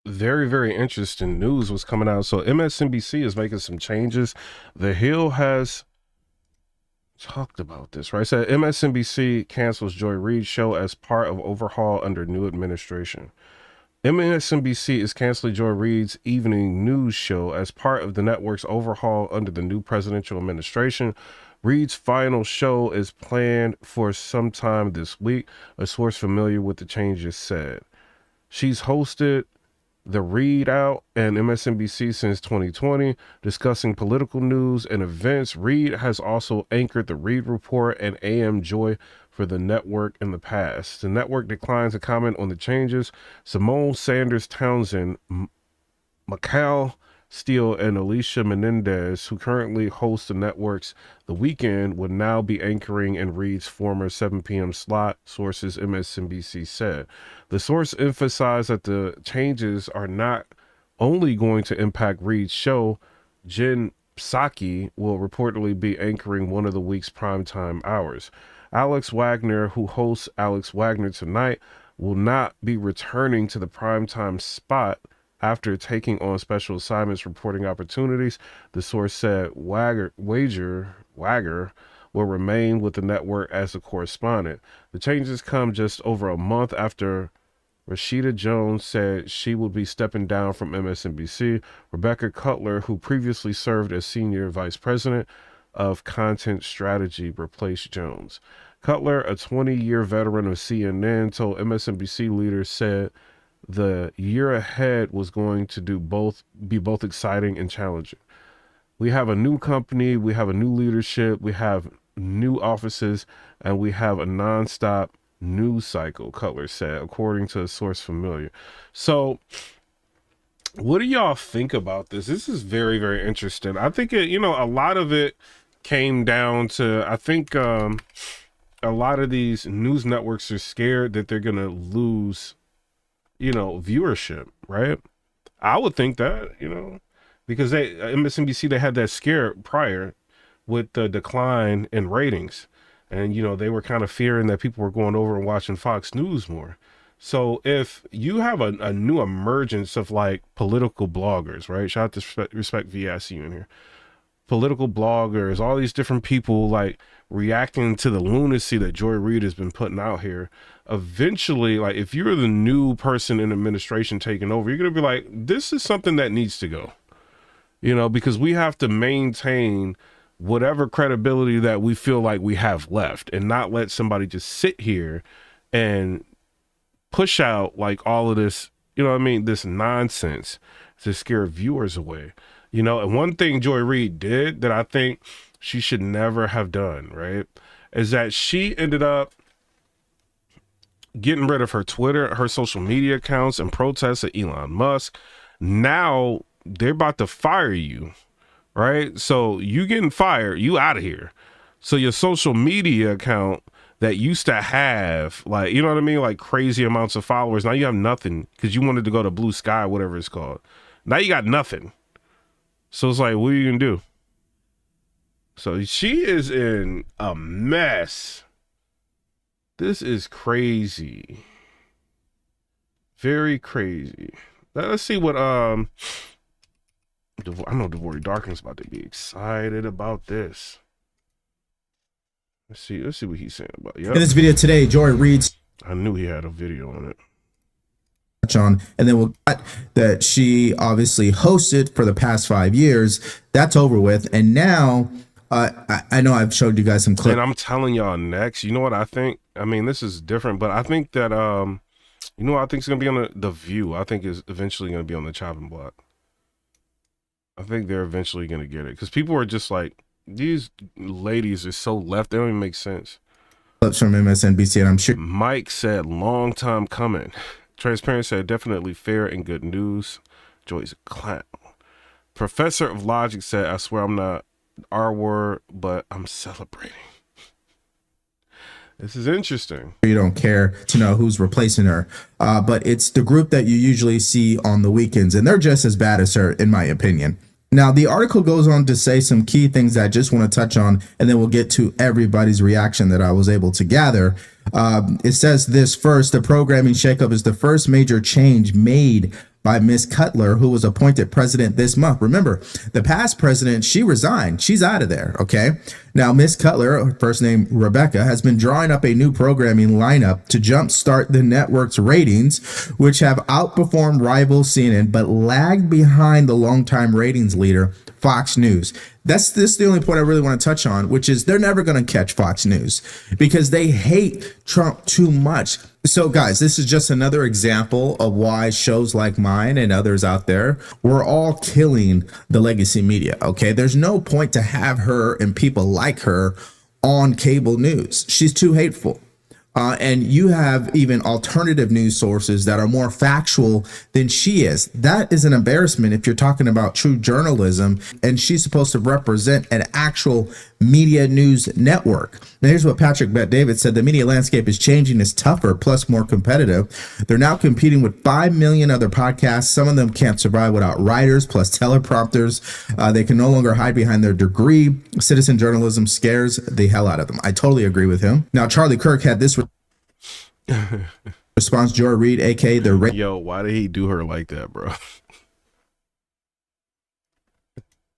very, very interesting news was coming out. So MSNBC is making some changes. The Hill has talked about this, right? So MSNBC cancels Joy Reid's show as part of overhaul under new administration. MSNBC is canceling Joy Reid's evening news show as part of the network's overhaul under the new presidential administration. Reid's final show is planned for sometime this week, a source familiar with the changes said. She's hosted the Reid Out and MSNBC since 2020, discussing political news and events. Reid has also anchored the Reid Report and AM Joy for the network in the past. The network declines to comment on the changes. Simone Sanders Townsend, Mikal Steele, and Alicia Menendez, who currently host the network's The Weekend, would now be anchoring in Reid's former 7 p.m. slot, sources MSNBC said. The source emphasized that the changes are not only going to impact Reid's show. Jen Psaki will reportedly be anchoring one of the week's primetime hours. Alex Wagner, who hosts Alex Wagner Tonight, will not be returning to the primetime spot after taking on special assignments reporting opportunities. The source said Wagner will remain with the network as a correspondent. The changes come just over a month after Rashida Jones said she would be stepping down from MSNBC. Rebecca Cutler, who previously served as senior vice president of content strategy, replaced Jones. Cutler, a 20-year veteran of CNN, told MSNBC leaders said the year ahead was going to be both exciting and challenging. We have a new company, we have a new leadership, we have new offices, and we have a nonstop news cycle, Cutler said, according to a source familiar. So what do y'all think about this? This is very, very interesting. I think a lot of it came down to, I think a lot of these news networks are scared that they're going to lose viewership, right? I would think that, because MSNBC, they had that scare prior with the decline in ratings. And, they were kind of fearing that people were going over and watching Fox News more. So if you have a new emergence of like political bloggers, right? Shout out to Respect VSU in here. Political bloggers, all these different people like reacting to the lunacy that Joy Reid has been putting out here. Eventually, like if you're the new person in administration taking over, you're going to be like, this is something that needs to go, because we have to maintain whatever credibility that we feel like we have left and not let somebody just sit here and push out like all of this, this nonsense to scare viewers away. And one thing Joy Reid did that I think she should never have done, right, is that she ended up getting rid of her Twitter, her social media accounts, and protests at Elon Musk. Now they're about to fire you, right? So you getting fired, you out of here. So your social media account that used to have like, like crazy amounts of followers, now you have nothing because you wanted to go to Blue Sky, whatever it's called. Now you got nothing. So it's like, what are you gonna do? So she is in a mess. This is crazy. Very crazy. Let's see what I know Devori Darkin's about to be excited about this. Let's see what he's saying about it. In this video today, Joy Reid's I knew he had a video on it. On, and then we'll cut that she obviously hosted for the past 5 years. That's over with, and now I know I've showed you guys some clips. And I'm telling y'all next. You know what I think? I mean, this is different, but I think that I think it's gonna be on the View. I think it's eventually gonna be on the chopping block. I think they're eventually gonna get it because people are just like, these ladies are so left. They don't even make sense. Clips from MSNBC, and I'm sure Mike said, "Long time coming." Transparent said, "Definitely fair and good news." Joy's a clown. Professor of Logic said, "I swear I'm not R word, but I'm celebrating." This is interesting. You don't care to know who's replacing her, but it's the group that you usually see on the weekends, and they're just as bad as her, in my opinion. Now, the article goes on to say some key things that I just want to touch on, and then we'll get to everybody's reaction that I was able to gather. It says this first: the programming shakeup is the first major change made by Miss Cutler, who was appointed president this month. Remember, the past president, she resigned. She's out of there, okay? Now, Miss Cutler, her first name Rebecca, has been drawing up a new programming lineup to jumpstart the network's ratings, which have outperformed rival CNN, but lagged behind the longtime ratings leader, Fox News. This is the only point I really want to touch on, which is they're never going to catch Fox News because they hate Trump too much. So guys, this is just another example of why shows like mine and others out there, we're all killing the legacy media. Okay. There's no point to have her and people like her on cable news. She's too hateful. And you have even alternative news sources that are more factual than she is. That is an embarrassment if you're talking about true journalism, and she's supposed to represent an actual media news network. Now, here's what Patrick Bet-David said. The media landscape is changing. It's tougher, plus more competitive. They're now competing with 5 million other podcasts. Some of them can't survive without writers, plus teleprompters. They can no longer hide behind their degree. Citizen journalism scares the hell out of them. I totally agree with him. Now, Charlie Kirk had this response. Joy Reid, aka the Yo, why did he do her like that, bro?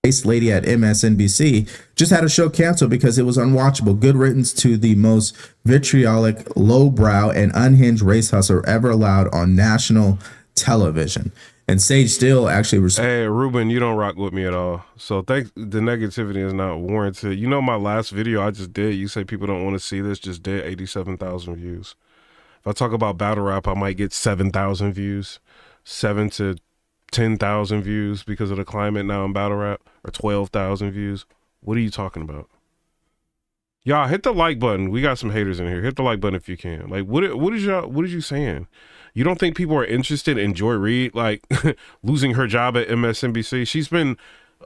race lady at MSNBC, just had a show canceled because it was unwatchable. Good riddance to the most vitriolic, lowbrow, and unhinged race hustler ever allowed on national television. And Sage Steele actually hey, Ruben, you don't rock with me at all. So the negativity is not warranted. You know, my last video I just did, you say people don't want to see this, just did 87,000 views. If I talk about battle rap, I might get 7,000 views, 7 to 10,000 views because of the climate now in battle rap, or 12,000 views. What are you talking about? Y'all hit the like button. We got some haters in here. Hit the like button if you can. Like, what is you saying? You don't think people are interested in Joy Reid, like losing her job at MSNBC? She's been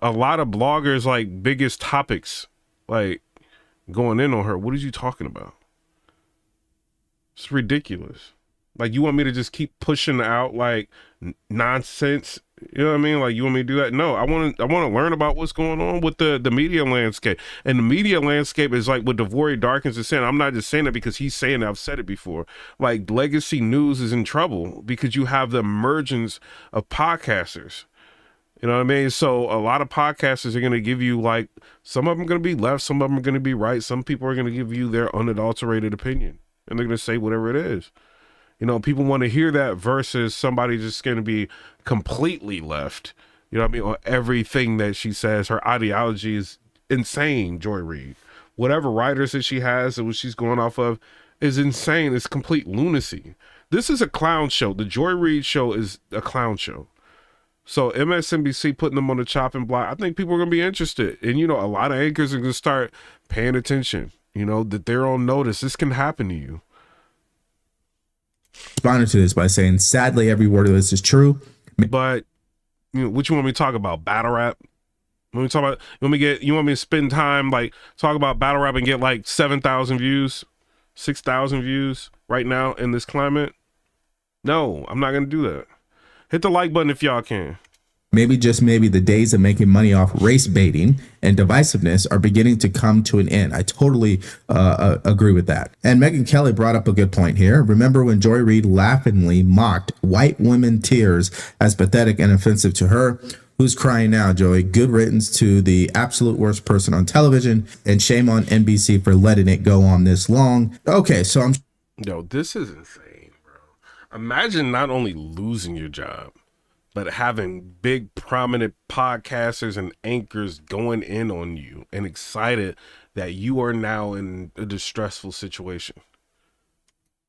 a lot of bloggers, like, biggest topics, like, going in on her. What are you talking about? It's ridiculous. Like, you want me to just keep pushing out like nonsense? You know what I mean? Like, you want me to do that? No, I want to learn about what's going on with the media landscape. And the media landscape is like what Devori Darkins is saying. I'm not just saying that because he's saying it. I've said it before. Like, legacy news is in trouble because you have the emergence of podcasters. You know what I mean? So a lot of podcasters are going to give you, like, some of them are going to be left, some of them are going to be right. Some people are going to give you their unadulterated opinion, and they're going to say whatever it is. You know, people want to hear that versus somebody just going to be completely left. You know what I mean? On everything that she says. Her ideology is insane, Joy Reid. Whatever writers that she has and what she's going off of is insane. It's complete lunacy. This is a clown show. The Joy Reid show is a clown show. So MSNBC putting them on the chopping block, I think people are going to be interested. And, you know, a lot of anchors are going to start paying attention, you know, that they're on notice. This can happen to you. Responded to this by saying, sadly, every word of this is true. But, you know, what you want me to talk about? Battle rap? You want me to spend time, like, talk about battle rap and get like 7,000 views, 6,000 views right now in this climate? No, I'm not going to do that. Hit the like button if y'all can. Maybe, just maybe, the days of making money off race baiting and divisiveness are beginning to come to an end. I totally agree with that. And Megyn Kelly brought up a good point here. Remember when Joy Reid laughingly mocked white women tears as pathetic and offensive to her? Who's crying now, Joey? Good riddance to the absolute worst person on television, and shame on NBC for letting it go on this long. Okay, so Yo, this is insane, bro. Imagine not only losing your job, but having big prominent podcasters and anchors going in on you and excited that you are now in a distressful situation.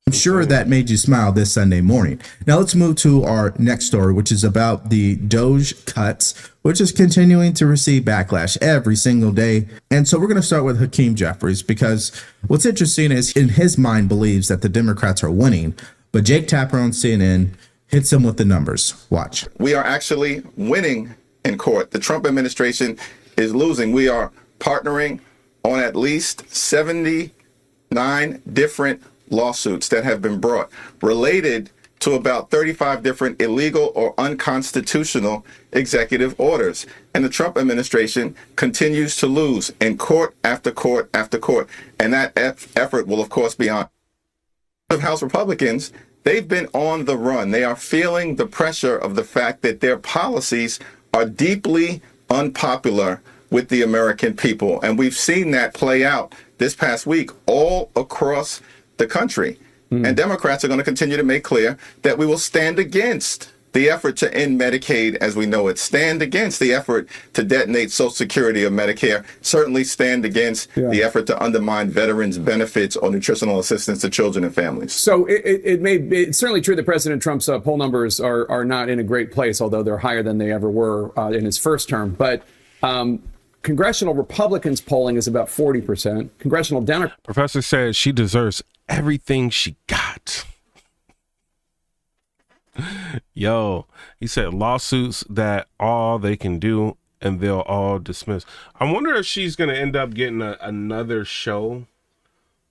I'm sure that made you smile this Sunday morning. Now let's move to our next story, which is about the Doge cuts, which is continuing to receive backlash every single day. And so we're going to start with Hakeem Jeffries, because what's interesting is, in his mind, believes that the Democrats are winning, but Jake Tapper on CNN hits him with the numbers. Watch. We are actually winning in court. The Trump administration is losing. We are partnering on at least 79 different lawsuits that have been brought related to about 35 different illegal or unconstitutional executive orders. And the Trump administration continues to lose in court after court after court. And that effort will, of course, be on. House Republicans They've been on the run. They are feeling the pressure of the fact that their policies are deeply unpopular with the American people. And we've seen that play out this past week all across the country. And Democrats are going to continue to make clear that we will stand against the effort to end Medicaid as we know it, stand against the effort to detonate Social Security or Medicare, certainly stand against the effort to undermine veterans' benefits or nutritional assistance to children and families. So it's certainly true that President Trump's poll numbers are not in a great place, although they're higher than they ever were in his first term. But congressional Republicans polling is about 40%. Congressional Democrats. Professor said she deserves everything she got. Yo, he said lawsuits that all they can do and they'll all dismiss. I wonder if she's going to end up getting another show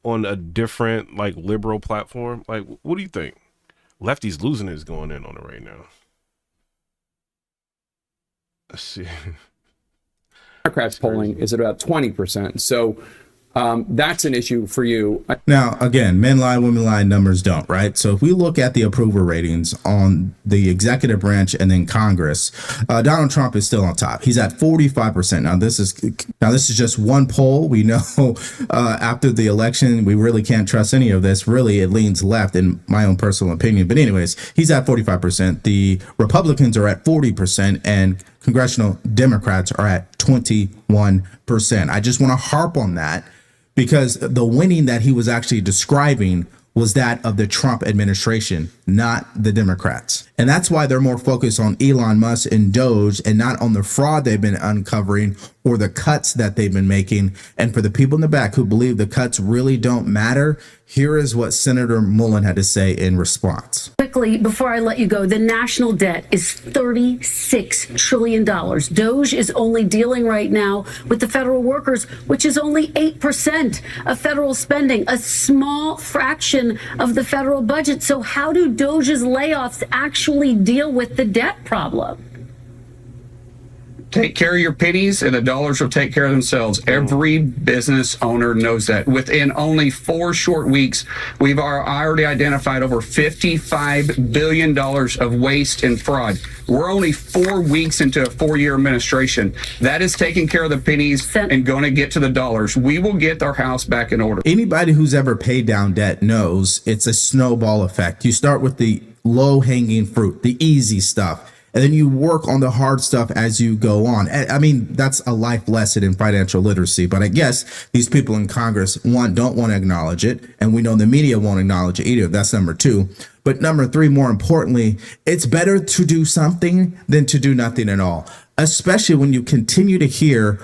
on a different like liberal platform. Like, what do you think? Lefties losing is going in on it right now. Let's see. Democrats polling is at about 20%. So that's an issue for you. Now, again, men lie, women lie, numbers don't, right? So if we look at the approval ratings on the executive branch and then Congress, Donald Trump is still on top. He's at 45%. Now this is just one poll. We know after the election, we really can't trust any of this. Really, it leans left in my own personal opinion. But anyways, he's at 45%. The Republicans are at 40%, and congressional Democrats are at 21%. I just want to harp on that, because the winning that he was actually describing was that of the Trump administration, not the Democrats. And that's why they're more focused on Elon Musk and Doge and not on the fraud they've been uncovering or the cuts that they've been making. And for the people in the back who believe the cuts really don't matter, here is what Senator Mullen had to say in response. Quickly, before I let you go, the national debt is $36 trillion. Doge is only dealing right now with the federal workers, which is only 8% of federal spending, a small fraction of the federal budget. So how do Doge's layoffs actually deal with the debt problem? Take care of your pennies and the dollars will take care of themselves. Every business owner knows that. Within only 4 short weeks, we've already identified over $55 billion of waste and fraud. We're only 4 weeks into a 4-year administration. That is taking care of the pennies and going to get to the dollars. We will get our house back in order. Anybody who's ever paid down debt knows it's a snowball effect. You start with the low-hanging fruit, the easy stuff, and then you work on the hard stuff as you go on. I mean, that's a life lesson in financial literacy, but I guess these people in Congress, one, don't want to acknowledge it, and we know the media won't acknowledge it either. That's number 2. But number 3, more importantly, it's better to do something than to do nothing at all, especially when you continue to hear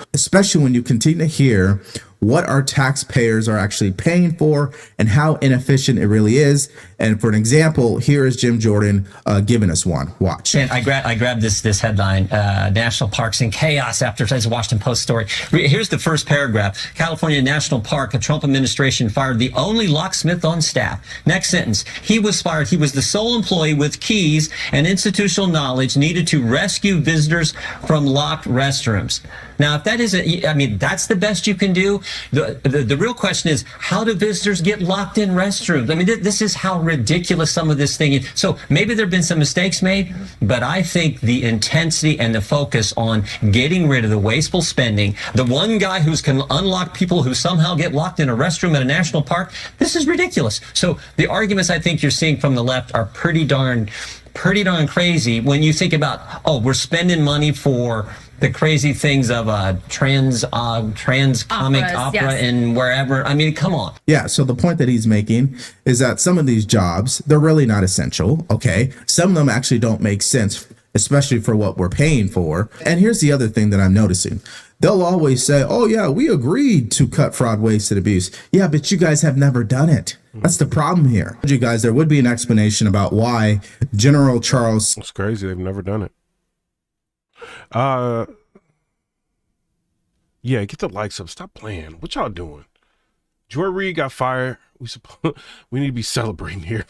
what our taxpayers are actually paying for and how inefficient it really is. And for an example, here is Jim Jordan giving us one. Watch. And I grabbed this headline, National Parks in Chaos after today's Washington Post story. Here's the first paragraph. California National Park, a Trump administration fired the only locksmith on staff. Next sentence. He was fired. He was the sole employee with keys and institutional knowledge needed to rescue visitors from locked restrooms. Now, if that isn't, I mean, that's the best you can do. The real question is, how do visitors get locked in restrooms? I mean, this is how ridiculous some of this thing is. So maybe there have been some mistakes made, but I think the intensity and the focus on getting rid of the wasteful spending, the one guy who can unlock people who somehow get locked in a restroom at a national park, this is ridiculous. So the arguments I think you're seeing from the left are pretty darn crazy when you think about, oh, we're spending money for the crazy things of trans comic opera yes. And wherever. I mean, come on. Yeah. So the point that he's making is that some of these jobs, they're really not essential. Okay. Some of them actually don't make sense, especially for what we're paying for. And here's the other thing that I'm noticing. They'll always say, oh, yeah, we agreed to cut fraud, waste, and abuse. Yeah, but you guys have never done it. That's the problem here. You guys, there would be an explanation about why General Charles. It's crazy. They've never done it. Yeah, get the likes up. Stop playing. What y'all doing? Reid got fired. We need to be celebrating here.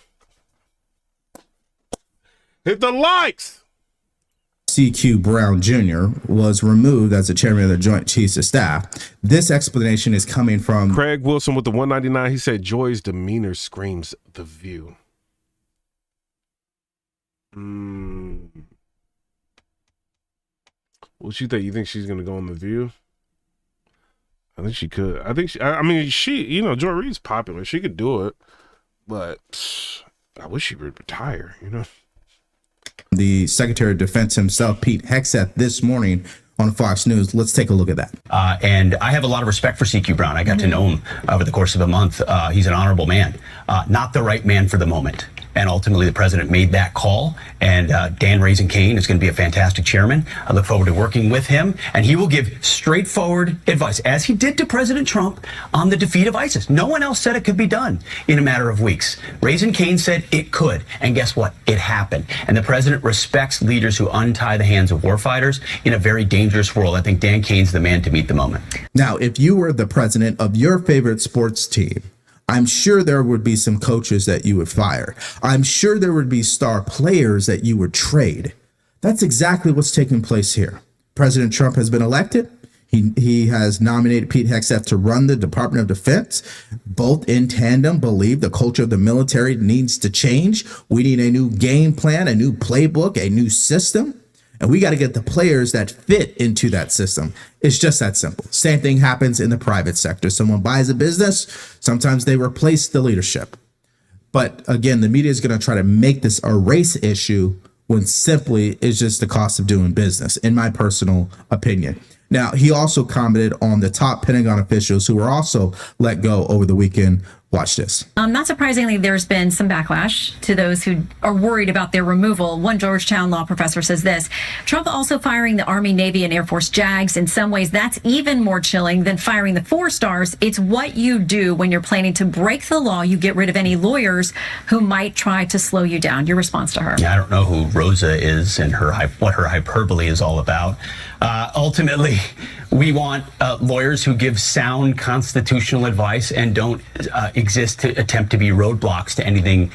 Hit the likes. C.Q. Brown Jr. was removed as the chairman of the Joint Chiefs of Staff. This explanation is coming from Craig Wilson with the 199. He said Joy's demeanor screams The View. What you think? You think she's gonna go on The View? I think she could. I think I mean, Joy Reid's popular. She could do it, but I wish she would retire. The Secretary of Defense himself, Pete Hegseth, this morning on Fox News. Let's take a look at that. And I have a lot of respect for CQ Brown. I got to know him over the course of a month. He's an honorable man, not the right man for the moment. And ultimately, the president made that call. And Dan Raisin Kane is going to be a fantastic chairman. I look forward to working with him. And he will give straightforward advice, as he did to President Trump on the defeat of ISIS. No one else said it could be done in a matter of weeks. Raisin Kane said it could. And guess what? It happened. And the president respects leaders who untie the hands of warfighters in a very dangerous world. I think Dan Kane's the man to meet the moment. Now, if you were the president of your favorite sports team, I'm sure there would be some coaches that you would fire. I'm sure there would be star players that you would trade. That's exactly what's taking place here. President Trump has been elected. He has nominated Pete Hegseth to run the Department of Defense. Both in tandem believe the culture of the military needs to change. We need a new game plan, a new playbook, a new system. And we got to get the players that fit into that system. It's just that simple. Same thing happens in the private sector. Someone buys a business, sometimes they replace the leadership. But again, the media is going to try to make this a race issue when simply it's just the cost of doing business, in my personal opinion. Now, he also commented on the top Pentagon officials who were also let go over the weekend. Watch this. Not surprisingly, there's been some backlash to those who are worried about their removal. One Georgetown law professor says this: Trump also firing the Army, Navy, and Air Force JAGs. In some ways, that's even more chilling than firing the 4 stars. It's what you do when you're planning to break the law. You get rid of any lawyers who might try to slow you down. Your response to her? I don't know who Rosa is and what her hyperbole is all about. Ultimately, we want lawyers who give sound constitutional advice and don't exist to attempt to be roadblocks to anything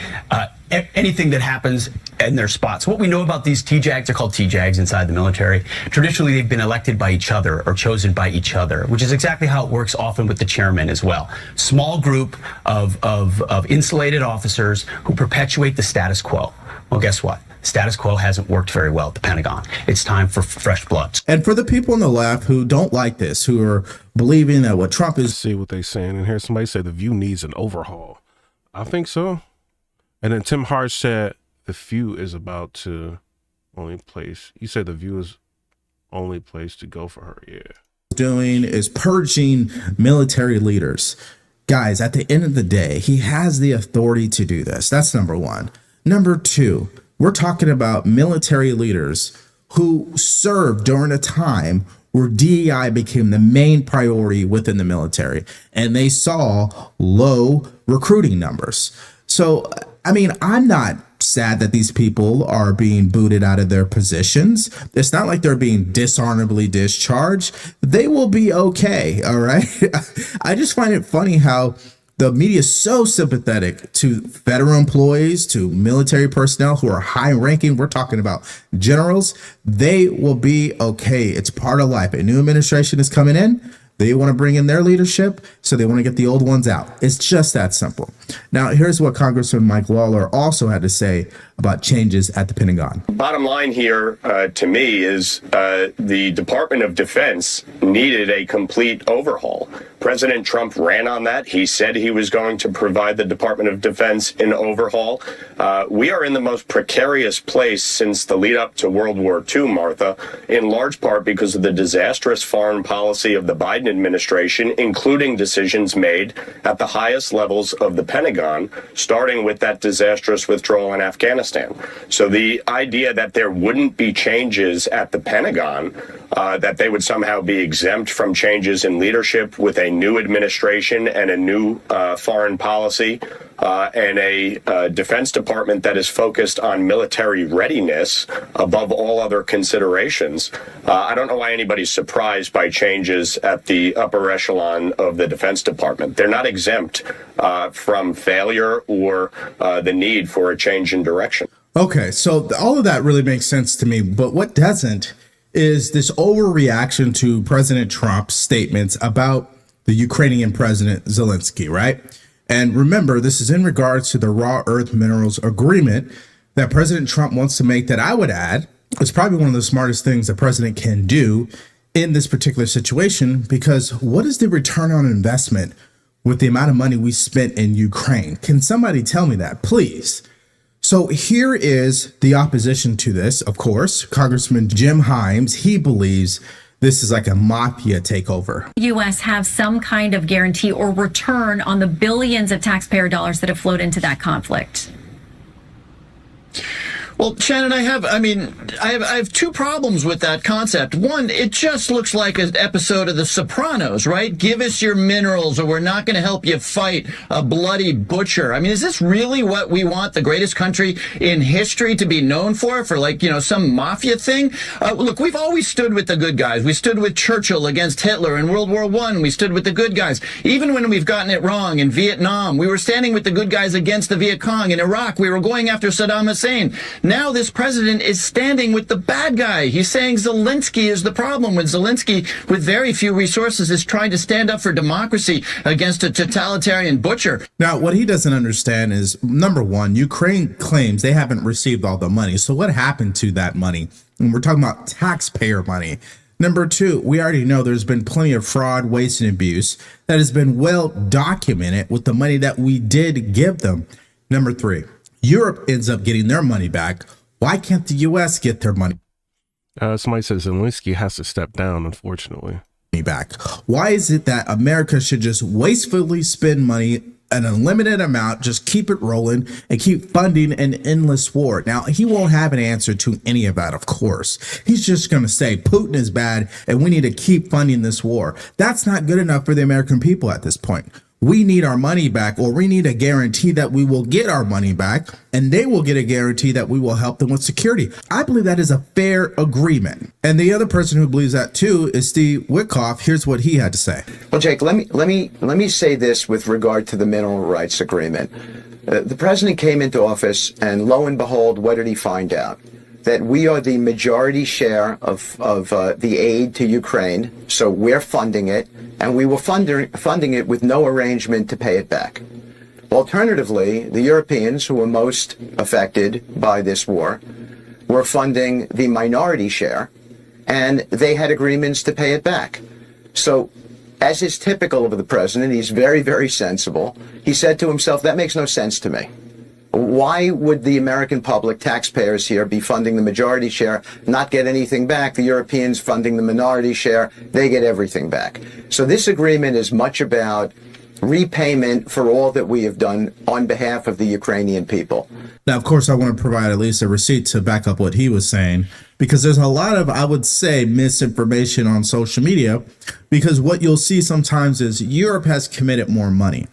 that happens in their spots. What we know about these TJAGs, are called TJAGs inside the military. Traditionally, they've been elected by each other or chosen by each other, which is exactly how it works often with the chairman as well. Small group of insulated officers who perpetuate the status quo. Well, guess what? Status quo hasn't worked very well at the Pentagon. It's time for fresh blood. And for the people on the left who don't like this, who are believing that what Trump is... See what they're saying. And here's somebody say The View needs an overhaul. I think so. And then Tim Hart said The View is about to only place. You said The View is only place to go for her. Yeah. Doing is purging military leaders. Guys, at the end of the day, he has the authority to do this. That's number one. Number two, we're talking about military leaders who served during a time where DEI became the main priority within the military, and they saw low recruiting numbers. So, I mean, I'm not sad that these people are being booted out of their positions. It's not like they're being dishonorably discharged. They will be okay, all right? I just find it funny how the media is so sympathetic to federal employees, to military personnel who are high ranking. We're talking about generals. They will be okay. It's part of life. A new administration is coming in. They want to bring in their leadership, so they want to get the old ones out. It's just that simple. Now, here's what Congressman Mike Lawler also had to say about changes at the Pentagon. Bottom line here, to me, is the Department of Defense needed a complete overhaul. President Trump ran on that. He said he was going to provide the Department of Defense an overhaul. We are in the most precarious place since the lead up to World War II, Martha, in large part because of the disastrous foreign policy of the Biden administration, including decisions made at the highest levels of the Pentagon, starting with that disastrous withdrawal in Afghanistan. So the idea that there wouldn't be changes at the Pentagon, that they would somehow be exempt from changes in leadership with a new administration and a new foreign policy, and a Defense Department that is focused on military readiness above all other considerations. I don't know why anybody's surprised by changes at the upper echelon of the Defense Department. They're not exempt from failure or the need for a change in direction. Okay, so all of that really makes sense to me, but what doesn't is this overreaction to President Trump's statements about the Ukrainian President Zelensky, right? And remember, this is in regards to the rare earth minerals agreement that President Trump wants to make that I would add is probably one of the smartest things the president can do in this particular situation, because what is the return on investment with the amount of money we spent in Ukraine? Can somebody tell me that, please? So here is the opposition to this, of course. Congressman Jim Himes, he believes this is like a mafia takeover. U.S. have some kind of guarantee or return on the billions of taxpayer dollars that have flowed into that conflict. Well, Shannon, I have two problems with that concept. One, it just looks like an episode of The Sopranos, right? Give us your minerals or we're not going to help you fight a bloody butcher. I mean, is this really what we want the greatest country in history to be known for like, some mafia thing? Look, we've always stood with the good guys. We stood with Churchill against Hitler in World War I. We stood with the good guys. Even when we've gotten it wrong in Vietnam, we were standing with the good guys against the Viet Cong. In Iraq, we were going after Saddam Hussein. Now this president is standing with the bad guy. He's saying Zelensky is the problem, when Zelensky, with very few resources, is trying to stand up for democracy against a totalitarian butcher. Now, what he doesn't understand is, number one, Ukraine claims they haven't received all the money. So what happened to that money? And we're talking about taxpayer money. Number two, we already know there's been plenty of fraud, waste, and abuse that has been well documented with the money that we did give them. Number three, Europe ends up getting their money back. Why can't the U.S. get their money Somebody says Zelensky has to step down, unfortunately. back? Why is it that America should just wastefully spend money, an unlimited amount, just keep it rolling and keep funding an endless war? Now, he won't have an answer to any of that, of course. He's just going to say Putin is bad and we need to keep funding this war. That's not good enough for the American people at this point. We need our money back, or we need a guarantee that we will get our money back, and they will get a guarantee that we will help them with security. I believe that is a fair agreement. And the other person who believes that too is Steve Witkoff. Here's what he had to say. Well, Jake, let me say this with regard to the mineral rights agreement. The president came into office, and lo and behold, what did he find out? That we are the majority share of the aid to Ukraine, so we're funding it, and we were funding it with no arrangement to pay it back. Alternatively, the Europeans, who were most affected by this war, were funding the minority share, and they had agreements to pay it back. So, as is typical of the president, he's very, very sensible. He said to himself, that makes no sense to me. Why would the American public, taxpayers here, be funding the majority share, not get anything back? The Europeans funding the minority share, they get everything back. So this agreement is much about repayment for all that we have done on behalf of the Ukrainian people. Now, of course, I want to provide at least a receipt to back up what he was saying, because there's a lot of, I would say, misinformation on social media, because what you'll see sometimes is Europe has committed more money.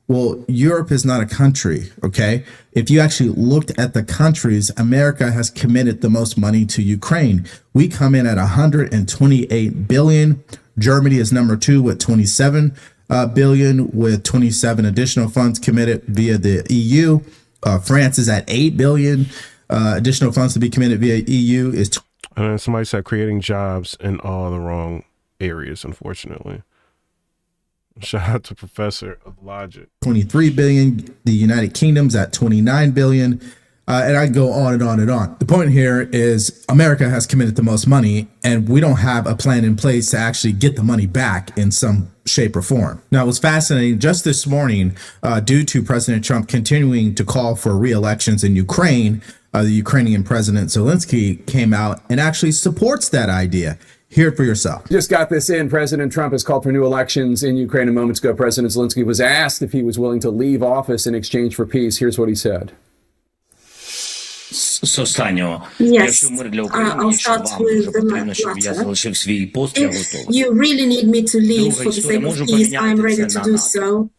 Well, Europe is not a country, okay? If you actually looked at the countries, America has committed the most money to Ukraine. We come in at 128 billion. Germany is number 2 with 27 billion, with 27 additional funds committed via the EU. France is at 8 billion. Additional funds to be committed via EU is. And somebody said creating jobs in all the wrong areas, unfortunately. Shout out to Professor of Logic. 23 billion. The United Kingdom's at 29 billion. And I go on and on and on. The point here is America has committed the most money, and we don't have a plan in place to actually get the money back in some shape or form. Now, it was fascinating just this morning, due to President Trump continuing to call for re-elections in Ukraine, the Ukrainian President Zelensky came out and actually supports that idea. Hear it for yourself. Just got this in. President Trump has called for new elections in Ukraine. A moment ago, President Zelensky was asked if he was willing to leave office in exchange for peace. Here's what he said. З останнього, Yes, I'll start with the latter. If you really need me to leave for the sake of peace, I'm ready to do so.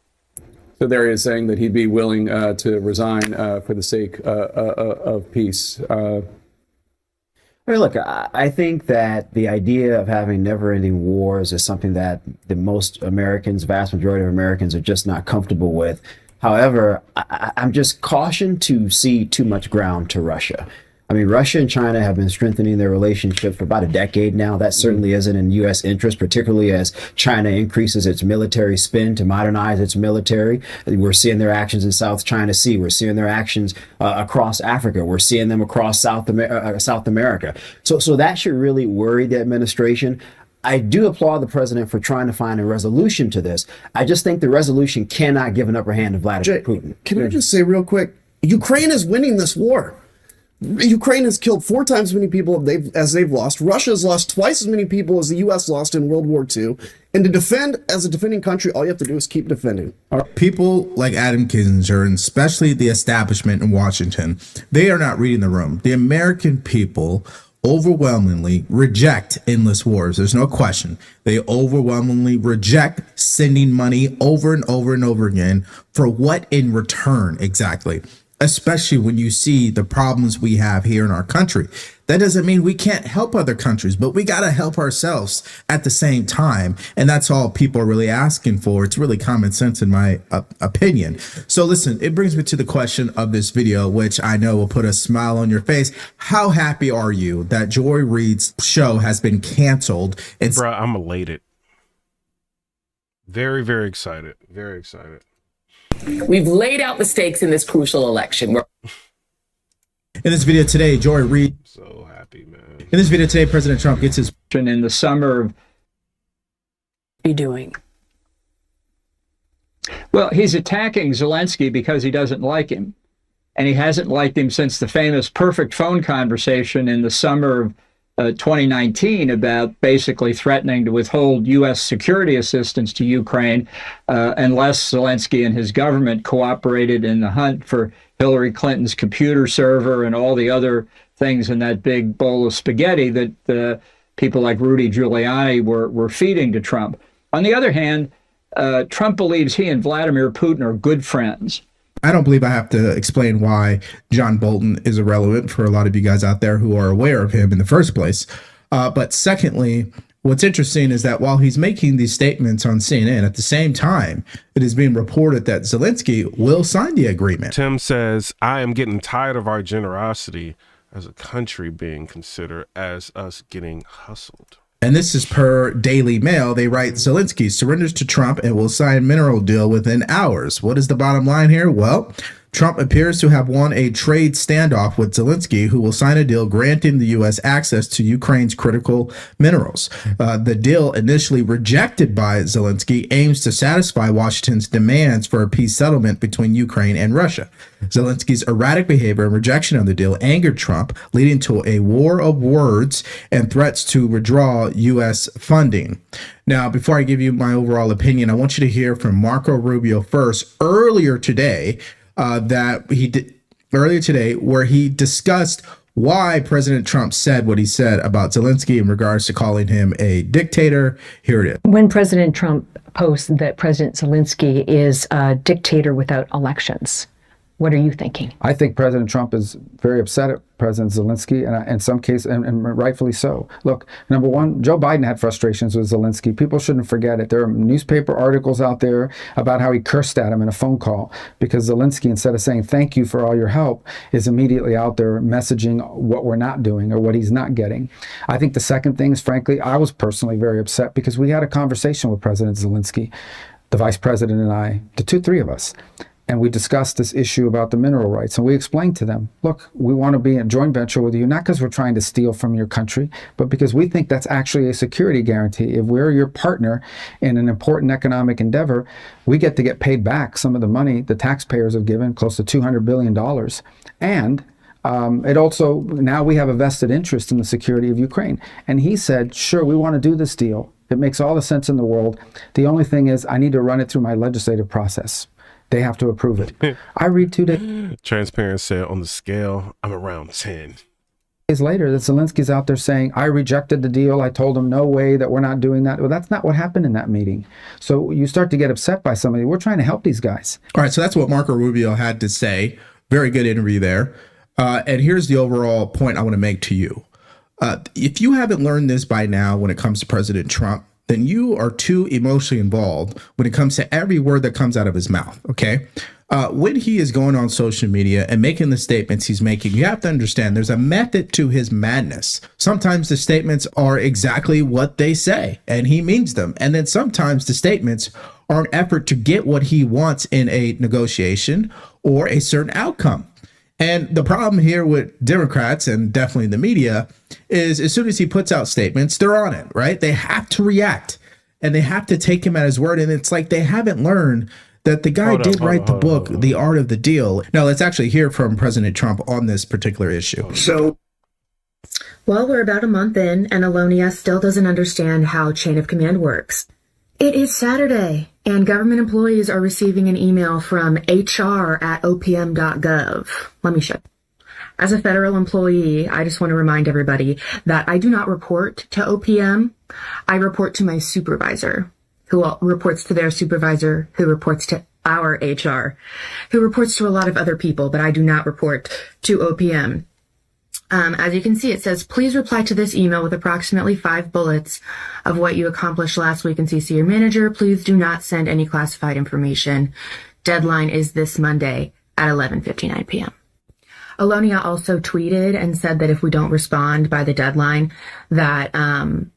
So there he is saying that he'd be willing to resign for the sake of peace. Look, I think that the idea of having never-ending wars is something that the most Americans, vast majority of Americans, are just not comfortable with. However, I'm just cautioned to see too much ground to Russia. I I mean, Russia and China have been strengthening their relationship for about a decade now. That certainly isn't in U.S. interest, particularly as China increases its military spend to modernize its military. We're seeing their actions in South China Sea. We're seeing their actions across Africa. We're seeing them across South America. So that should really worry the administration. I do applaud the president for trying to find a resolution to this. I just think the resolution cannot give an upper hand to Vladimir Putin. Can I just say real quick, Ukraine is winning this war. Ukraine has killed 4 times as many people as they've lost. Russia has lost twice as many people as the U.S. lost in World War II. And to defend, as a defending country, all you have to do is keep defending. People like Adam Kinzinger, and especially the establishment in Washington, they are not reading the room. The American people overwhelmingly reject endless wars. There's no question. They overwhelmingly reject sending money over and over and over again for what in return exactly? Especially when you see the problems we have here in our country. That doesn't mean we can't help other countries, but we got to help ourselves at the same time. And that's all people are really asking for. It's really common sense in my opinion. So listen, it brings me to the question of this video, which I know will put a smile on your face. How happy are you that Joy Reid's show has been canceled? Bruh, I'm elated. Very, very excited. Very excited. We've laid out the stakes in this crucial election. In this video today, Joy Reid. So happy, man. In this video today, President Trump gets his in the summer of be doing. Well, he's attacking Zelensky because he doesn't like him. And he hasn't liked him since the famous perfect phone conversation in the summer of 2019 about basically threatening to withhold U.S. security assistance to Ukraine unless Zelensky and his government cooperated in the hunt for Hillary Clinton's computer server and all the other things in that big bowl of spaghetti that people like Rudy Giuliani were feeding to Trump. On the other hand, Trump believes he and Vladimir Putin are good friends. I don't believe I have to explain why John Bolton is irrelevant for a lot of you guys out there who are aware of him in the first place. But secondly, what's interesting is that while he's making these statements on CNN, at the same time, it is being reported that Zelensky will sign the agreement. Tim says, I am getting tired of our generosity as a country being considered as us getting hustled. And this is per Daily Mail. They write, Zelensky surrenders to Trump and will sign mineral deal within hours. What is the bottom line here? Well, Trump appears to have won a trade standoff with Zelensky, who will sign a deal granting the U.S. access to Ukraine's critical minerals. The deal, initially rejected by Zelensky, aims to satisfy Washington's demands for a peace settlement between Ukraine and Russia. Zelensky's erratic behavior and rejection of the deal angered Trump, leading to a war of words and threats to withdraw U.S. funding. Now, before I give you my overall opinion, I want you to hear from Marco Rubio first. Earlier today, where he discussed why President Trump said what he said about Zelensky in regards to calling him a dictator. Here it is. When President Trump posts that President Zelensky is a dictator without elections, what are you thinking? I think President Trump is very upset at President Zelensky, and in some cases, and rightfully so. Look, number one, Joe Biden had frustrations with Zelensky. People shouldn't forget it. There are newspaper articles out there about how he cursed at him in a phone call because Zelensky, instead of saying thank you for all your help, is immediately out there messaging what we're not doing or what he's not getting. I think the second thing is, frankly, I was personally very upset because we had a conversation with President Zelensky, the vice president and I, the three of us. And we discussed this issue about the mineral rights. And we explained to them, look, we want to be in a joint venture with you, not because we're trying to steal from your country, but because we think that's actually a security guarantee. If we're your partner in an important economic endeavor, we get to get paid back some of the money the taxpayers have given, close to $200 billion. And it also, now we have a vested interest in the security of Ukraine. And he said, sure, we want to do this deal. It makes all the sense in the world. The only thing is I need to run it through my legislative process. They have to approve it. I read 2 days. Transparent said on the scale, I'm around 10. Days later, that Zelensky's out there saying, I rejected the deal. I told him no way that we're not doing that. Well, that's not what happened in that meeting. So you start to get upset by somebody. We're trying to help these guys. All right. So that's what Marco Rubio had to say. Very good interview there. And here's the overall point I want to make to you. If you haven't learned this by now when it comes to President Trump, then you are too emotionally involved when it comes to every word that comes out of his mouth. Okay. When he is going on social media and making the statements he's making, you have to understand there's a method to his madness. Sometimes the statements are exactly what they say and he means them. And then sometimes the statements are an effort to get what he wants in a negotiation or a certain outcome. And the problem here with Democrats and definitely the media is as soon as he puts out statements, they're on it, right? They have to react and they have to take him at his word. And it's like they haven't learned that the guy did write the book, The Art of the Deal. Now, let's actually hear from President Trump on this particular issue. So, well, we're about a month in, and Alonia still doesn't understand how chain of command works. It is Saturday, and government employees are receiving an email from hr@opm.gov. Let me show you. As a federal employee, I just want to remind everybody that I do not report to OPM. I report to my supervisor, who reports to their supervisor, who reports to our HR, who reports to a lot of other people, but I do not report to OPM. As you can see, it says, please reply to this email with approximately 5 bullets of what you accomplished last week and CC your manager. Please do not send any classified information. Deadline is this Monday at 11:59 p.m. Alonia also tweeted and said that if we don't respond by the deadline, that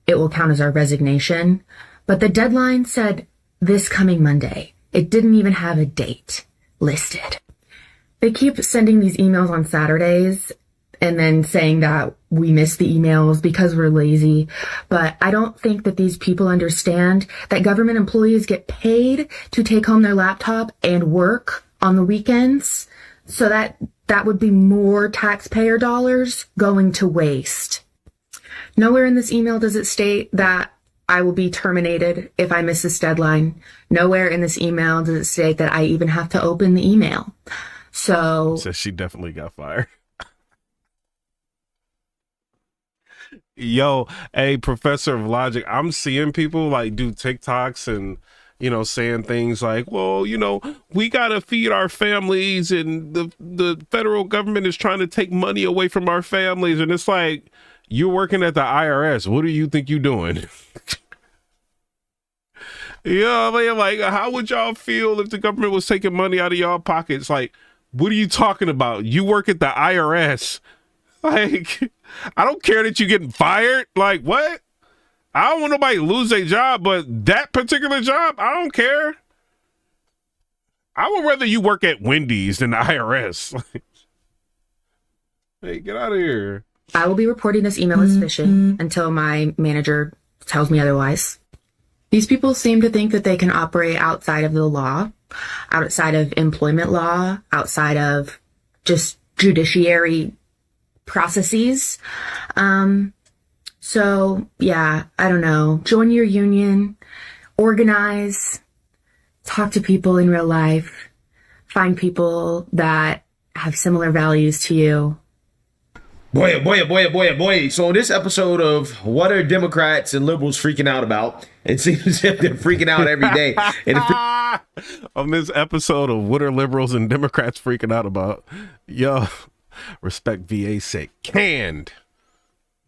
it will count as our resignation. But the deadline said this coming Monday. It didn't even have a date listed. They keep sending these emails on Saturdays and then saying that we miss the emails because we're lazy. But I don't think that these people understand that government employees get paid to take home their laptop and work on the weekends. So that would be more taxpayer dollars going to waste. Nowhere in this email does it state that I will be terminated if I miss this deadline. Nowhere in this email does it state that I even have to open the email. So she definitely got fired. Yo, a professor of logic. I'm seeing people like do TikToks and, saying things like, well, we got to feed our families and the federal government is trying to take money away from our families. And it's like, you're working at the IRS. What do you think you're doing? Yeah, man, like, how would y'all feel if the government was taking money out of y'all pockets? Like, what are you talking about? You work at the IRS. Like, I don't care that you're getting fired. Like, what? I don't want nobody to lose their job, but that particular job, I don't care. I would rather you work at Wendy's than the IRS. Hey, get out of here. I will be reporting this email as phishing until my manager tells me otherwise. These people seem to think that they can operate outside of the law, outside of employment law, outside of just judiciary processes. So, yeah, I don't know. Join your union, organize, talk to people in real life, find people that have similar values to you. Boy. So on this episode of What Are Democrats and Liberals Freaking Out About? It seems as if they're freaking out every day. On this episode of What Are Liberals and Democrats Freaking Out About? Yo, respect VA said canned.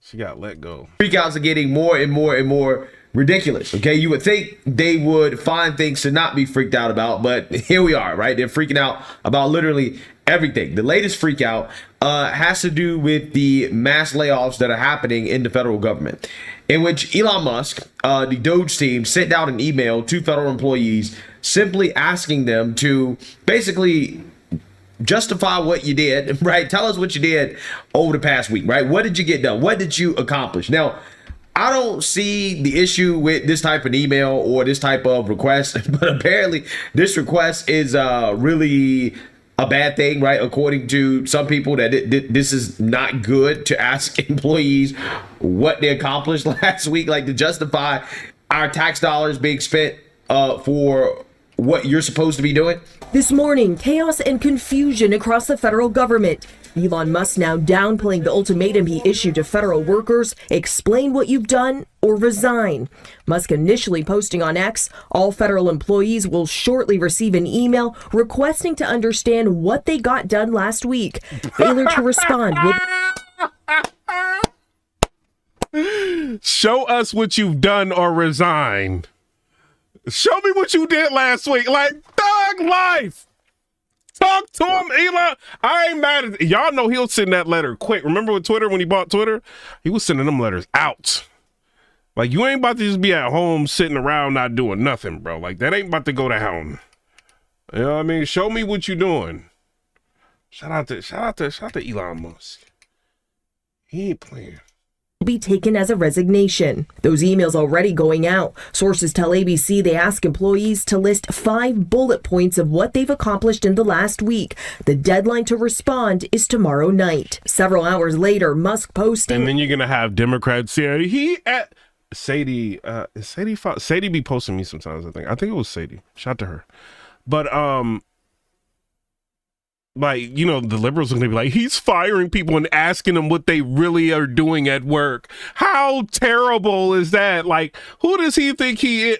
She got let go. Freakouts are getting more and more and more ridiculous. Okay, you would think they would find things to not be freaked out about, but here we are, right? They're freaking out about literally everything. The latest freak out has to do with the mass layoffs that are happening in the federal government, in which Elon Musk, the Doge team, sent out an email to federal employees simply asking them to basically justify what you did, right? Tell us what you did over the past week, right? What did you get done? What did you accomplish? Now, I don't see the issue with this type of email or this type of request, but apparently this request is really a bad thing, right? According to some people, that this is not good to ask employees what they accomplished last week, like to justify our tax dollars being spent for what you're supposed to be doing. This morning, chaos and confusion across the federal government. Elon Musk now downplaying the ultimatum he issued to federal workers: explain what you've done or resign. Musk initially posting on X, all federal employees will shortly receive an email requesting to understand what they got done last week. Failure to respond will... Show us what you've done or resign. Show me what you did last week. Like, thug life. Talk to him, Elon. I ain't mad at y'all. Know he'll send that letter quick. Remember with Twitter, when he bought Twitter, he was sending them letters out. Like, you ain't about to just be at home sitting around not doing nothing, bro. Like, that ain't about to go down. You know what I mean? Show me what you doing. Shout out to Elon Musk. He ain't playing. Be taken as a resignation. Those emails already going out. Sources tell ABC they ask employees to list 5 bullet points of what they've accomplished in the last week. The deadline to respond is tomorrow night. Several hours later, Musk posting. And then you're gonna have Democrats here. Sadie be posting me sometimes. I think it was Sadie. Shout out to her. But like, you know, the liberals are going to be like, he's firing people and asking them what they really are doing at work. How terrible is that? Like, who does he think he is?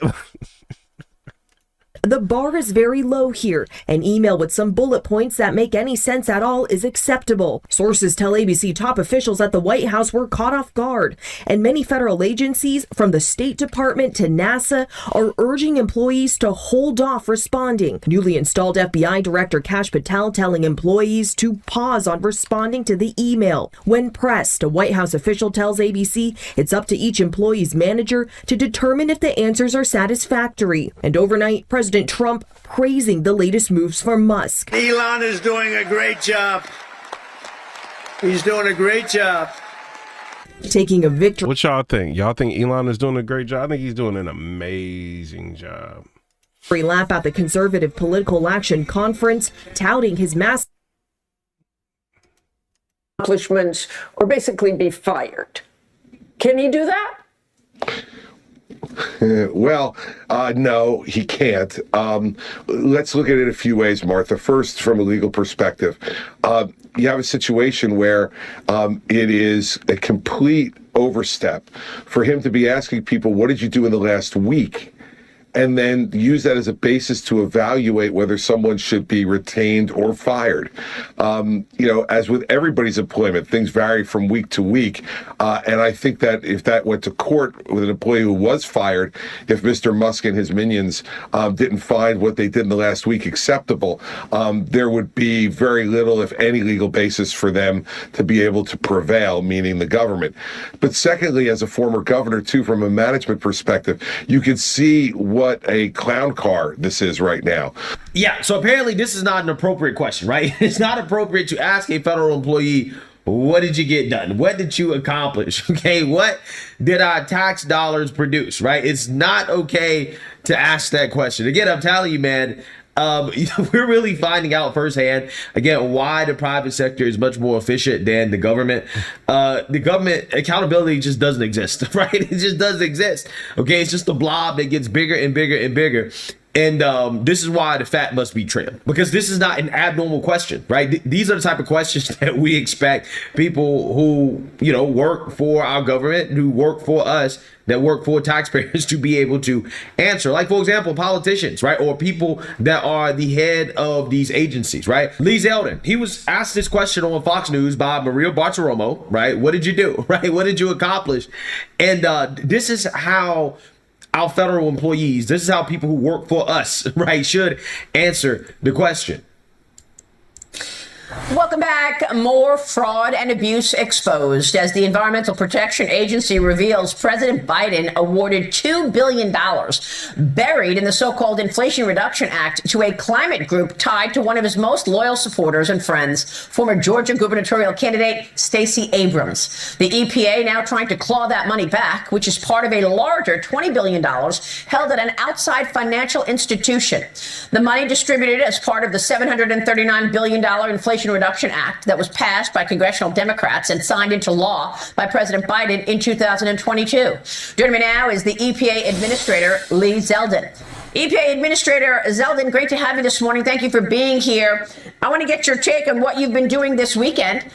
The bar is very low here. An email with some bullet points that make any sense at all is acceptable. Sources tell ABC top officials at the White House were caught off guard, and many federal agencies, from the State Department to NASA, are urging employees to hold off responding. Newly installed FBI Director Kash Patel telling employees to pause on responding to the email. When pressed, a White House official tells ABC it's up to each employee's manager to determine if the answers are satisfactory. And overnight, President Trump praising the latest moves from Musk. Elon is doing a great job. He's doing a great job. Taking a victory. What y'all think? Y'all think Elon is doing a great job? I think he's doing an amazing job. Free lap at the Conservative Political Action Conference, touting his massive accomplishments or basically be fired. Can he do that? Well, no, he can't. Let's look at it a few ways, Martha. First, from a legal perspective, you have a situation where it is a complete overstep for him to be asking people, what did you do in the last week? And then use that as a basis to evaluate whether someone should be retained or fired. You know, as with everybody's employment, things vary from week to week. And I think that if that went to court with an employee who was fired, if Mr. Musk and his minions didn't find what they did in the last week acceptable, there would be very little, if any, legal basis for them to be able to prevail, meaning the government. But secondly, as a former governor, too, from a management perspective, you could see what a clown car this is right now. Yeah, so apparently this is not an appropriate question, right? It's not appropriate to ask a federal employee, what did you get done? What did you accomplish? Okay, what did our tax dollars produce, right? It's not okay to ask that question. Again, I'm telling you, man, we're really finding out firsthand, again, why the private sector is much more efficient than the government. The government accountability just doesn't exist, right? It just doesn't exist. Okay, it's just a blob that gets bigger and bigger and bigger. And this is why the fat must be trimmed, because this is not an abnormal question, right? These are the type of questions that we expect people who, you know, work for our government, who work for us, that work for taxpayers to be able to answer. Like, for example, politicians, right? Or people that are the head of these agencies, right? Lee Zeldin, he was asked this question on Fox News by Maria Bartiromo, right? What did you do, right? What did you accomplish? And this is how our federal employees, this is how people who work for us, right, should answer the question. Welcome back. More fraud and abuse exposed as the Environmental Protection Agency reveals President Biden awarded $2 billion buried in the so-called Inflation Reduction Act to a climate group tied to one of his most loyal supporters and friends, former Georgia gubernatorial candidate Stacey Abrams. The EPA now trying to claw that money back, which is part of a larger $20 billion held at an outside financial institution. The money distributed as part of the $739 billion Inflation Reduction Act that was passed by congressional Democrats and signed into law by President Biden in 2022. Joining me now is the EPA Administrator, Lee Zeldin. EPA Administrator Zeldin, great to have you this morning. Thank you for being here. I want to get your take on what you've been doing this weekend.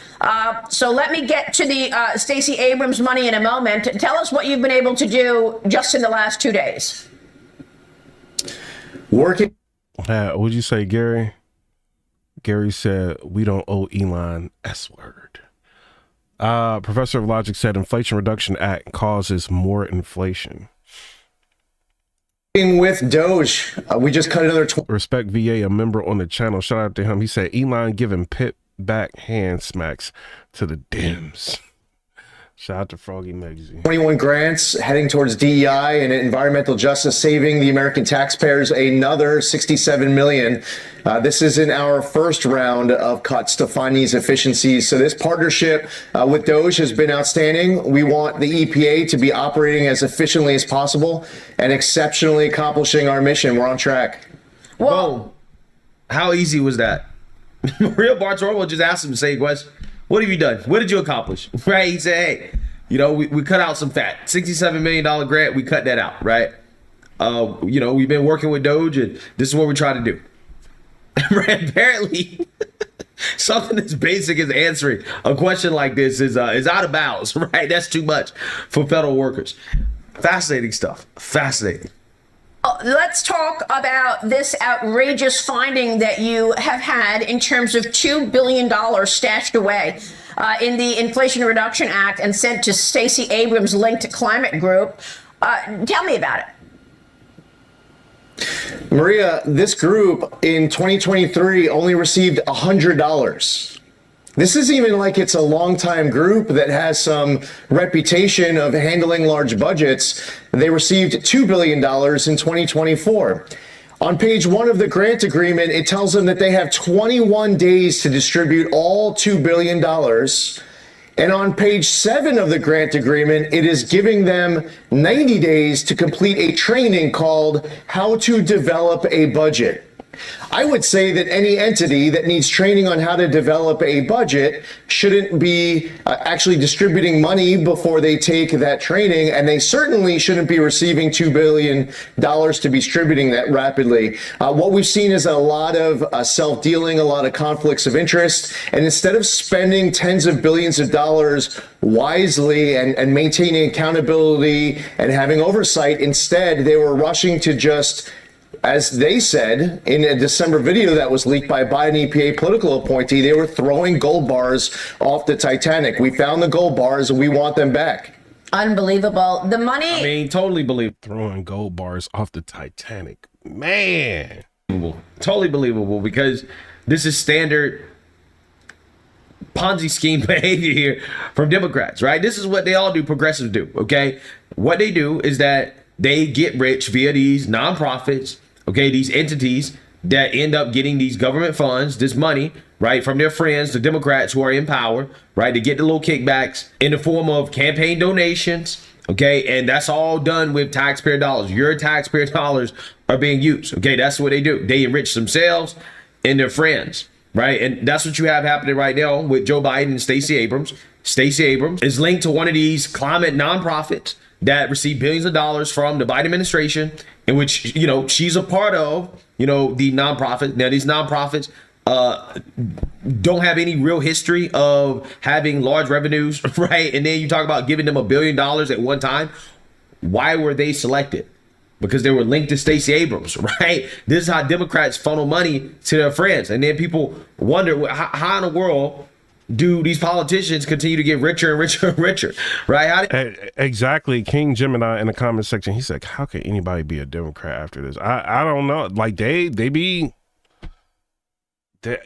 So let me get to the Stacey Abrams money in a moment. Tell us what you've been able to do just in the last 2 days. Working. What'd you say, Gary? Gary said, we don't owe Elon S word. Professor of Logic said Inflation Reduction Act causes more inflation. With Doge, we just cut another. Respect VA, a member on the channel. Shout out to him. He said Elon giving pit back hand smacks to the Dems. Shout out to Froggy Megsy. 21 grants heading towards DEI and environmental justice, saving the American taxpayers another $67 million. This is in our first round of cuts to fund these efficiencies. So this partnership with Doge has been outstanding. We want the EPA to be operating as efficiently as possible and exceptionally accomplishing our mission. We're on track. Boom. How easy was that? Maria Bartiromo just asked him the same question. What have you done? What did you accomplish? Right? He said, hey, you know, we cut out some fat. $67 million grant, we cut that out, right? You know, we've been working with Doge, and this is what we try to do. Apparently, something as basic as answering a question like this is out of bounds, right? That's too much for federal workers. Fascinating stuff. Fascinating. Let's talk about this outrageous finding that you have had in terms of $2 billion stashed away in the Inflation Reduction Act and sent to Stacey Abrams' linked climate group. Tell me about it. Maria, this group in 2023 only received $100. This is even like it's a longtime group that has some reputation of handling large budgets. They received $2 billion in 2024. On page 1 of the grant agreement, it tells them that they have 21 days to distribute all $2 billion. And on page 7 of the grant agreement, it is giving them 90 days to complete a training called How to Develop a Budget. I would say that any entity that needs training on how to develop a budget shouldn't be actually distributing money before they take that training, and they certainly shouldn't be receiving $2 billion to be distributing that rapidly. What we've seen is a lot of self-dealing, a lot of conflicts of interest, and instead of spending tens of billions of dollars wisely and maintaining accountability and having oversight, instead they were rushing to just, as they said in a December video that was leaked by a Biden EPA political appointee, they were throwing gold bars off the Titanic. We found the gold bars and we want them back. Unbelievable. The money. I mean, totally believe throwing gold bars off the Titanic. Man. Totally believable, because this is standard Ponzi scheme behavior here from Democrats, right? This is what they all do, progressives do, okay? What they do is that they get rich via these nonprofits, okay, these entities that end up getting these government funds, this money, right, from their friends, the Democrats who are in power, right, to get the little kickbacks in the form of campaign donations, okay, and that's all done with taxpayer dollars. Your taxpayer dollars are being used, okay, that's what they do. They enrich themselves and their friends, right, and that's what you have happening right now with Joe Biden and Stacey Abrams. Stacey Abrams is linked to one of these climate nonprofits that receive billions of dollars from the Biden administration, in which, you know, she's a part of, you know, the nonprofit. Now, these nonprofits don't have any real history of having large revenues, right? And then you talk about giving them $1 billion at one time. Why were they selected? Because they were linked to Stacey Abrams, right? This is how Democrats funnel money to their friends. And then people wonder, how in the world do these politicians continue to get richer and richer and richer, right? Exactly. King Gemini in the comment section, he said, how can anybody be a Democrat after this? I don't know. Like they be,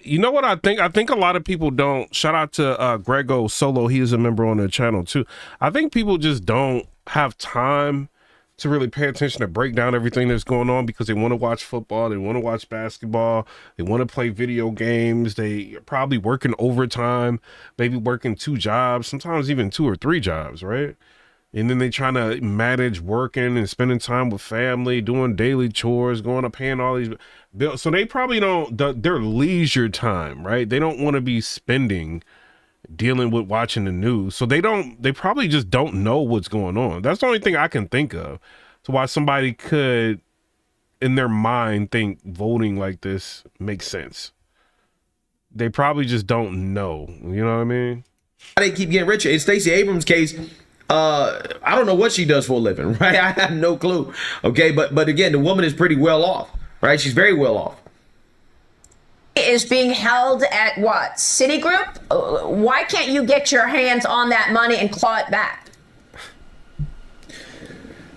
you know what I think? I think a lot of people don't. Shout out to Grego Solo. He is a member on the channel too. I think people just don't have time to really pay attention to break down everything that's going on, because they want to watch football, they want to watch basketball, they want to play video games, they are probably working overtime, maybe working 2 jobs, sometimes even 2 or 3 jobs, right? And then they trying to manage working and spending time with family, doing daily chores, going to paying all these bills. So they probably don't, their leisure time, right? They don't want to be spending dealing with watching the news. So they probably just don't know what's going on. That's the only thing I can think of to why somebody could in their mind think voting like this makes sense. They probably just don't know. You know what I mean? They keep getting richer. In Stacey Abrams' case, I don't know what she does for a living, right? I have no clue. Okay, but again, the woman is pretty well off, right? She's very well off. is being held at what? Citigroup? Why can't you get your hands on that money and claw it back?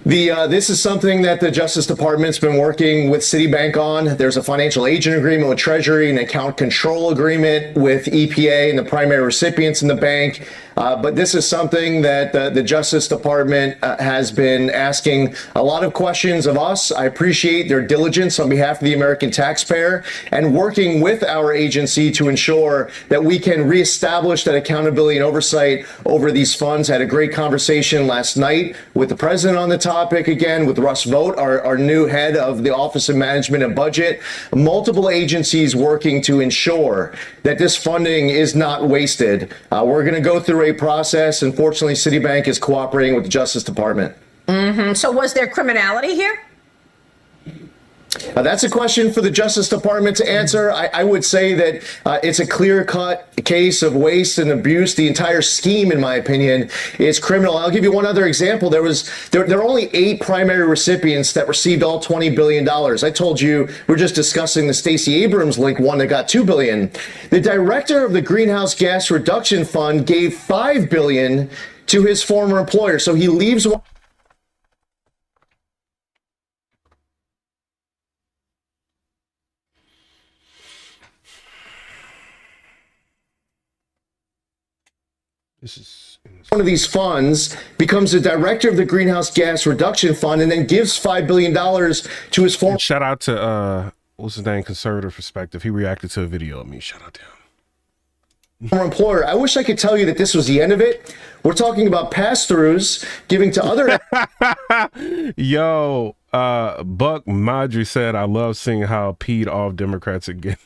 This is something that the Justice Department's been working with Citibank on. There's a financial agent agreement with Treasury, an account control agreement with EPA and the primary recipients in the bank. But this is something that the Justice Department has been asking a lot of questions of us. I appreciate their diligence on behalf of the American taxpayer and working with our agency to ensure that we can reestablish that accountability and oversight over these funds. I had a great conversation last night with the president on the topic, again, with Russ Vought, our new head of the Office of Management and Budget. Multiple agencies working to ensure that this funding is not wasted. We're going to go through a process. Unfortunately, Citibank is cooperating with the Justice Department. So was there criminality here? That's a question for the Justice Department to answer. I would say that it's a clear-cut case of waste and abuse. The entire scheme, in my opinion, is criminal. I'll give you one other example. There are only 8 primary recipients that received all $20 billion. I told you we're just discussing the Stacey Abrams link one that got $2 billion. The director of the Greenhouse Gas Reduction Fund gave $5 billion to his former employer. So he leaves. One of these funds becomes the director of the Greenhouse Gas Reduction Fund and then gives $5 billion to his former. Shout out to, what's his name, Conservative Perspective. He reacted to a video of me. Shout out to him. Former employer. I wish I could tell you that this was the end of it. We're talking about pass-throughs, giving to other. Yo, Buck Madry said, I love seeing how peed off Democrats again.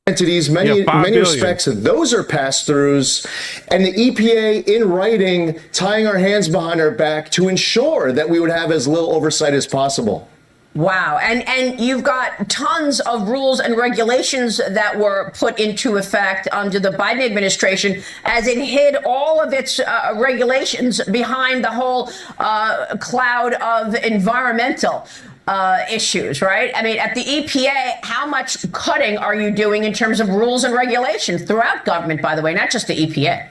Entities, many respects, those are pass-throughs, and the EPA in writing tying our hands behind our back to ensure that we would have as little oversight as possible. Wow. And you've got tons of rules and regulations that were put into effect under the Biden administration as it hid all of its regulations behind the whole cloud of environmental issues, right? I mean, at the EPA, how much cutting are you doing in terms of rules and regulations throughout government, by the way, not just the EPA?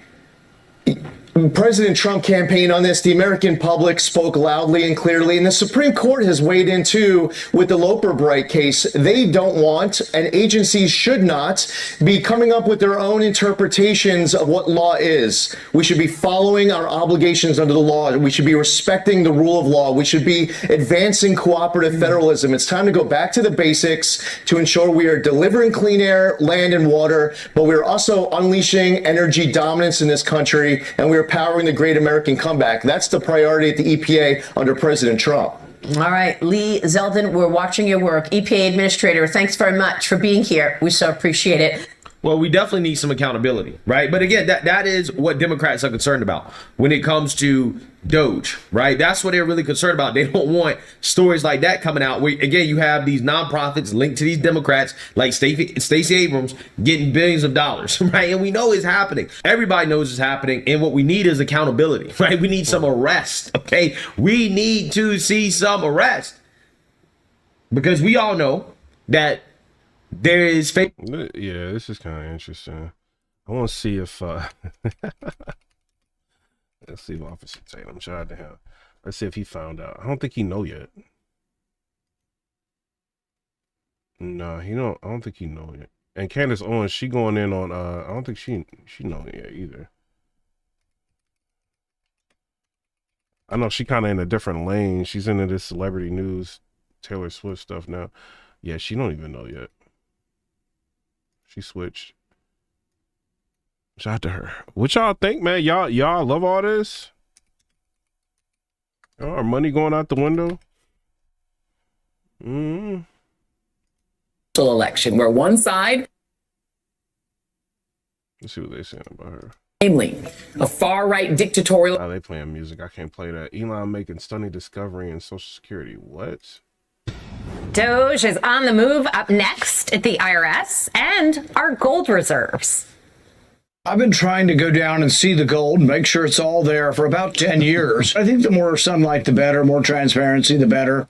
President Trump campaigned on this. The American public spoke loudly and clearly, and the Supreme Court has weighed in too with the Loper Bright case. They don't want, and agencies should not, be coming up with their own interpretations of what law is. We should be following our obligations under the law. We should be respecting the rule of law. We should be advancing cooperative federalism. It's time to go back to the basics to ensure we are delivering clean air, land, and water, but we're also unleashing energy dominance in this country, and we're powering the great American comeback. That's the priority at the EPA under President Trump. All right, Lee Zeldin, we're watching your work. EPA Administrator, thanks very much for being here. We so appreciate it. Well, we definitely need some accountability, right? But again, that is what Democrats are concerned about when it comes to Doge, right? That's what they're really concerned about. They don't want stories like that coming out where, again, you have these nonprofits linked to these Democrats like Stacey Abrams getting billions of dollars, right? And we know it's happening. Everybody knows it's happening. And what we need is accountability, right? We need some arrest, okay? We need to see some arrest because we all know that there is fake. Yeah, this is kind of interesting. I want to see if let's see if Officer Tatum, shout out to him. Let's see if he found out. I don't think he know yet. No, he don't. I don't think he know yet. And Candace Owens, she going in on. I don't think she know yet either. I know she kind of in a different lane. She's into this celebrity news, Taylor Swift stuff now. Yeah, she don't even know yet. She switched. Shout out to her. What y'all think, man? Y'all love all this? Our money going out the window? Election where one side, Let's see what they're saying about her. namely a far-right dictatorial. Oh, they playing music. I can't play that. Elon making stunning discovery in Social Security. What? Doge is on the move. Up next at the IRS and our gold reserves. I've been trying to go down and see the gold and make sure it's all there for about 10 years. I think the more sunlight, the better, more transparency, the better.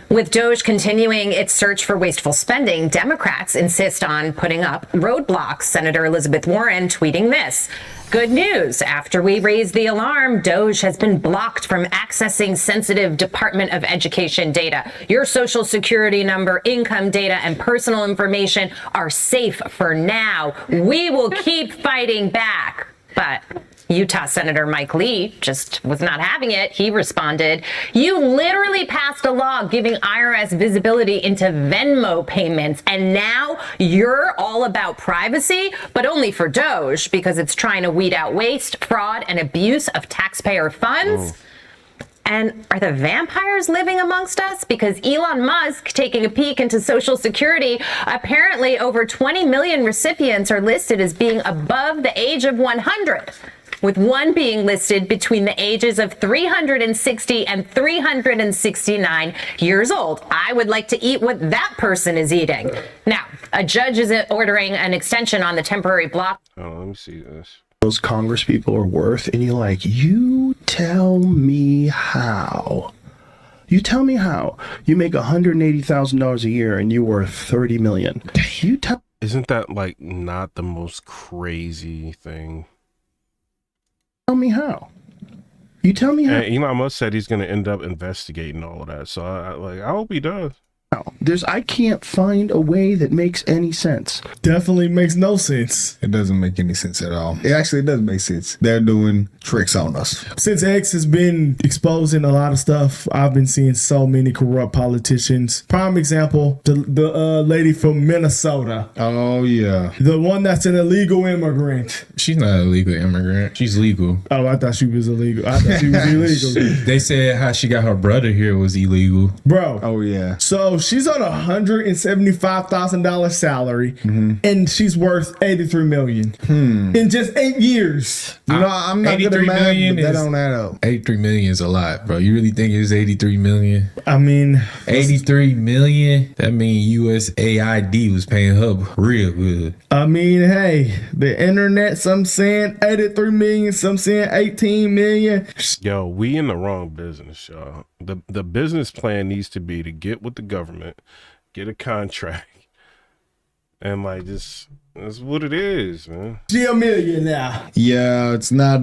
With DOJ continuing its search for wasteful spending, Democrats insist on putting up roadblocks. Senator Elizabeth Warren tweeting this. Good news. After we raised the alarm, DOJ has been blocked from accessing sensitive Department of Education data. Your social security number, income data, and personal information are safe for now. We will keep fighting back. But Utah Senator Mike Lee just was not having it. He responded, you literally passed a law giving IRS visibility into Venmo payments, and now you're all about privacy, but only for DOJ because it's trying to weed out waste, fraud, and abuse of taxpayer funds. And are the vampires living amongst us? Because Elon Musk taking a peek into Social Security, apparently over 20 million recipients are listed as being above the age of 100. With one being listed between the ages of 360 and 369 years old. I would like to eat what that person is eating. Now, a judge is ordering an extension on the temporary block. Oh, let me see this. Those Congress people are worth, and you're like, you tell me how. You tell me how. You make $180,000 a year and you're worth $30 million. You tell. Isn't that like not the most crazy thing? Tell me how. You tell me how. And Elon Musk said he's going to end up investigating all of that. So I hope he does. I can't find a way that makes any sense. Definitely makes no sense. It doesn't make any sense at all. It actually doesn't make sense. They're doing tricks on us. Since X has been exposing a lot of stuff, I've been seeing so many corrupt politicians. Prime example, the lady from Minnesota. Oh, yeah. The one that's an illegal immigrant. She's not an illegal immigrant. She's legal. Oh, I thought she was illegal. I thought she was illegal. They said how she got her brother here was illegal. Bro. Oh, yeah. So she's on $175,000 salary, and she's worth $83 million in just 8 years. You know, I'm not good at math, but that don't add up. $83 million is a lot, bro. You really think it's $83 million? I mean, $83 million? That means USAID was paying her real good. I mean, hey, the internet, some saying 83 million, some saying 18 million. Yo, we in the wrong business, y'all. The business plan needs to be to get with the government, get a contract, and like just that's what it is, man. She a million now. Yeah, it's not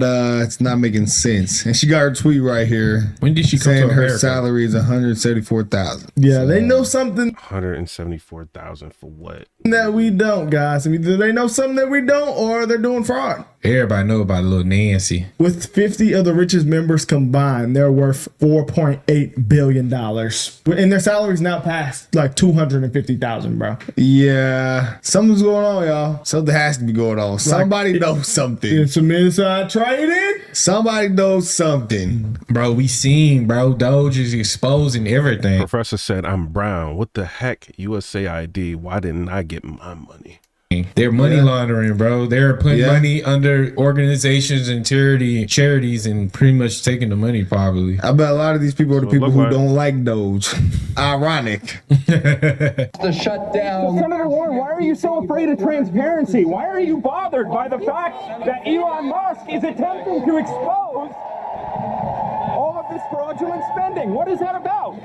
making sense. And she got her tweet right here. When did she come to America? Her salary is $174,000. Yeah, so they know something. $174,000 for what? That we don't, guys. I mean, do they know something that we don't, or they're doing fraud? Everybody know about little Nancy. With 50 of the richest members combined, they're worth $4.8 billion. And their salary's now past like $250,000, bro. Yeah, something's going on, y'all. Something has to be going on. Somebody knows something. It's some inside trading. Somebody knows something. Bro, we seen, bro. Doge is exposing everything. Professor said, I'm brown. What the heck? USAID. Why didn't I get my money? They're money laundering, bro. They're putting money under organizations and charities and pretty much taking the money probably. I bet a lot of these people are the people who don't like Doge. Ironic. To shut down. Senator Warren, why are you so afraid of transparency? Why are you bothered by the fact that Elon Musk is attempting to expose all of this fraudulent spending? What is that about?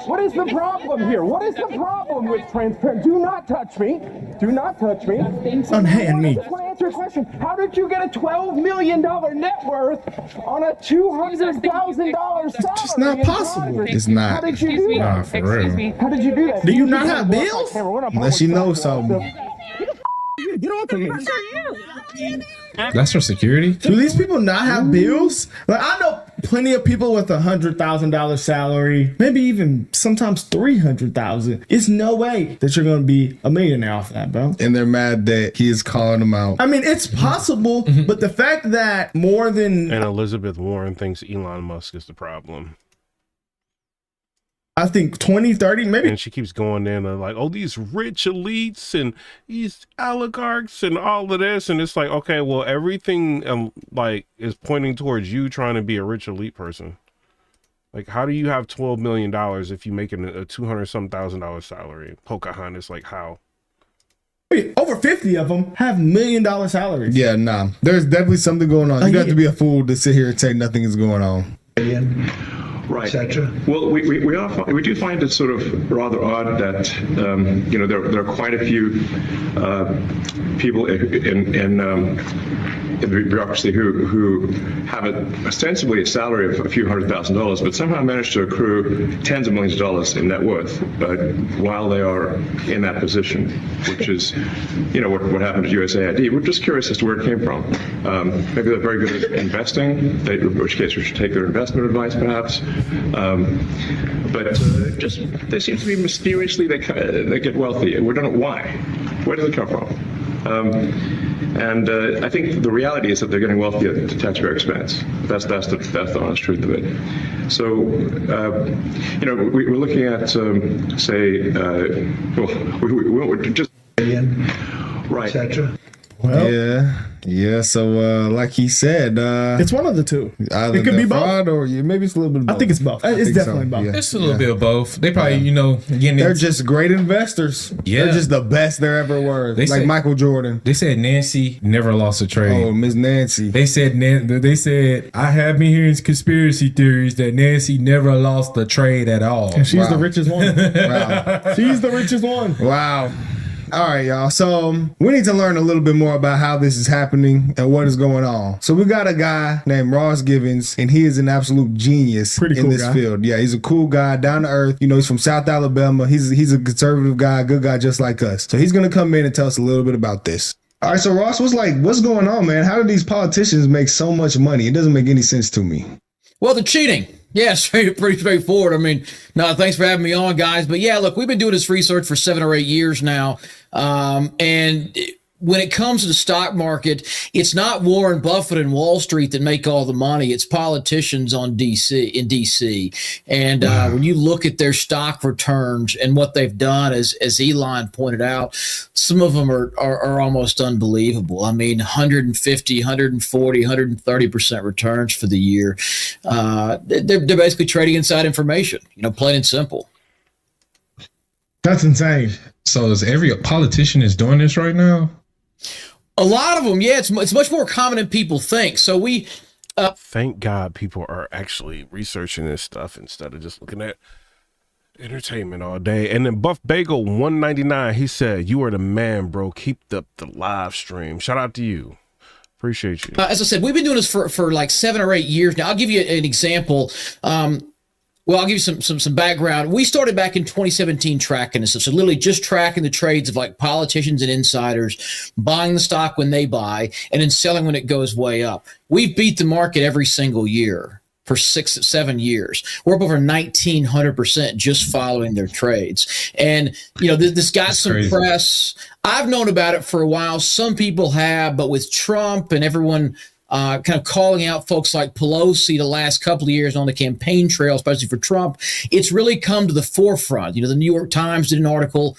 What is the problem here? What is the problem with transparency? Do not touch me. Do not touch me. Unhand me. I just want to answer a question. How did you get a $12 million net worth on a $200,000 salary? It's not possible. It's not. How did you do that? Nah, for real. How did you do that? Do you not have bills? Unless you know something. Get off of me. That's for security? Do these people not have bills? Like, I know plenty of people with $100,000 salary, maybe even sometimes $300,000. It's no way that you're going to be a millionaire off that, bro. And they're mad that he is calling them out. I mean, it's possible, but the fact that more than... And Elizabeth Warren thinks Elon Musk is the problem. I think 20, 30, maybe. And she keeps going in and like, oh, these rich elites and these oligarchs and all of this. And it's like, okay, well, everything like is pointing towards you trying to be a rich elite person. Like, how do you have $12 million if you making a $200,000 salary? Pocahontas, like how? Over 50 of them have $1 million salaries. Yeah, nah. There's definitely something going on. You got to be a fool to sit here and say nothing is going on. Right Right. Well, we do find it sort of rather odd that there are quite a few people in the bureaucracy who have ostensibly a salary of a few $100,000, but somehow manage to accrue tens of millions of dollars in net worth while they are in that position, which is, what happened at USAID. We're just curious as to where it came from. Maybe they're very good at investing, in which case we should take their investment advice, perhaps. But they seem to be mysteriously, they get wealthy. We don't know why. Where do they come from? And I think the reality is that they're getting wealthy at the taxpayer expense. That's the honest truth of it. So, we're looking at, we're just right. Well, yeah. So, like he said, it's one of the two. Either it could be fraud both, or maybe it's a little bit of both. I think it's both. It's definitely both. Yeah. It's a little bit of both. They probably, getting they're just great investors. Yeah. They're just the best there ever were. Like said, Michael Jordan. They said Nancy never lost a trade. Oh, Miss Nancy. They said I have been hearing conspiracy theories that Nancy never lost a trade at all. And she's the richest one. Wow. She's the richest one. Wow. All right, y'all. So we need to learn a little bit more about how this is happening and what is going on. So we got a guy named Ross Givens, and he is an absolute genius in this field. Yeah, he's a cool guy, down to earth. He's from South Alabama. He's a conservative guy, good guy, just like us. So he's gonna come in and tell us a little bit about this. All right, so Ross, what's going on, man? How do these politicians make so much money? It doesn't make any sense to me. Well, the cheating. Yeah, pretty straightforward. I mean, no, thanks for having me on, guys. But yeah, look, we've been doing this research for 7 or 8 years now. And when it comes to the stock market, it's not Warren Buffett and Wall Street that make all the money. It's politicians in DC. And when you look at their stock returns and what they've done, as Elon pointed out, some of them are almost unbelievable. I mean, 150, 140, 130% returns for the year. They're basically trading inside information, plain and simple. That's insane. So is every politician is doing this right now? A lot of them, yeah. It's much more common than people think. So we... Thank God people are actually researching this stuff instead of just looking at entertainment all day. And then Buff Bagel 199, he said, "You are the man, bro. Keep the live stream." Shout out to you. Appreciate you. As I said, we've been doing this for like 7 or 8 years now. I'll give you an example. I'll give you some background. We started back in 2017 tracking this. So literally just tracking the trades of like politicians and insiders, buying the stock when they buy, and then selling when it goes way up. We've beat the market every single year for 6-7 years. We're up over 1,900% just following their trades. And, this got some press. I've known about it for a while. Some people have, but with Trump and everyone kind of calling out folks like Pelosi the last couple of years on the campaign trail, especially for Trump, it's really come to the forefront. The New York Times did an article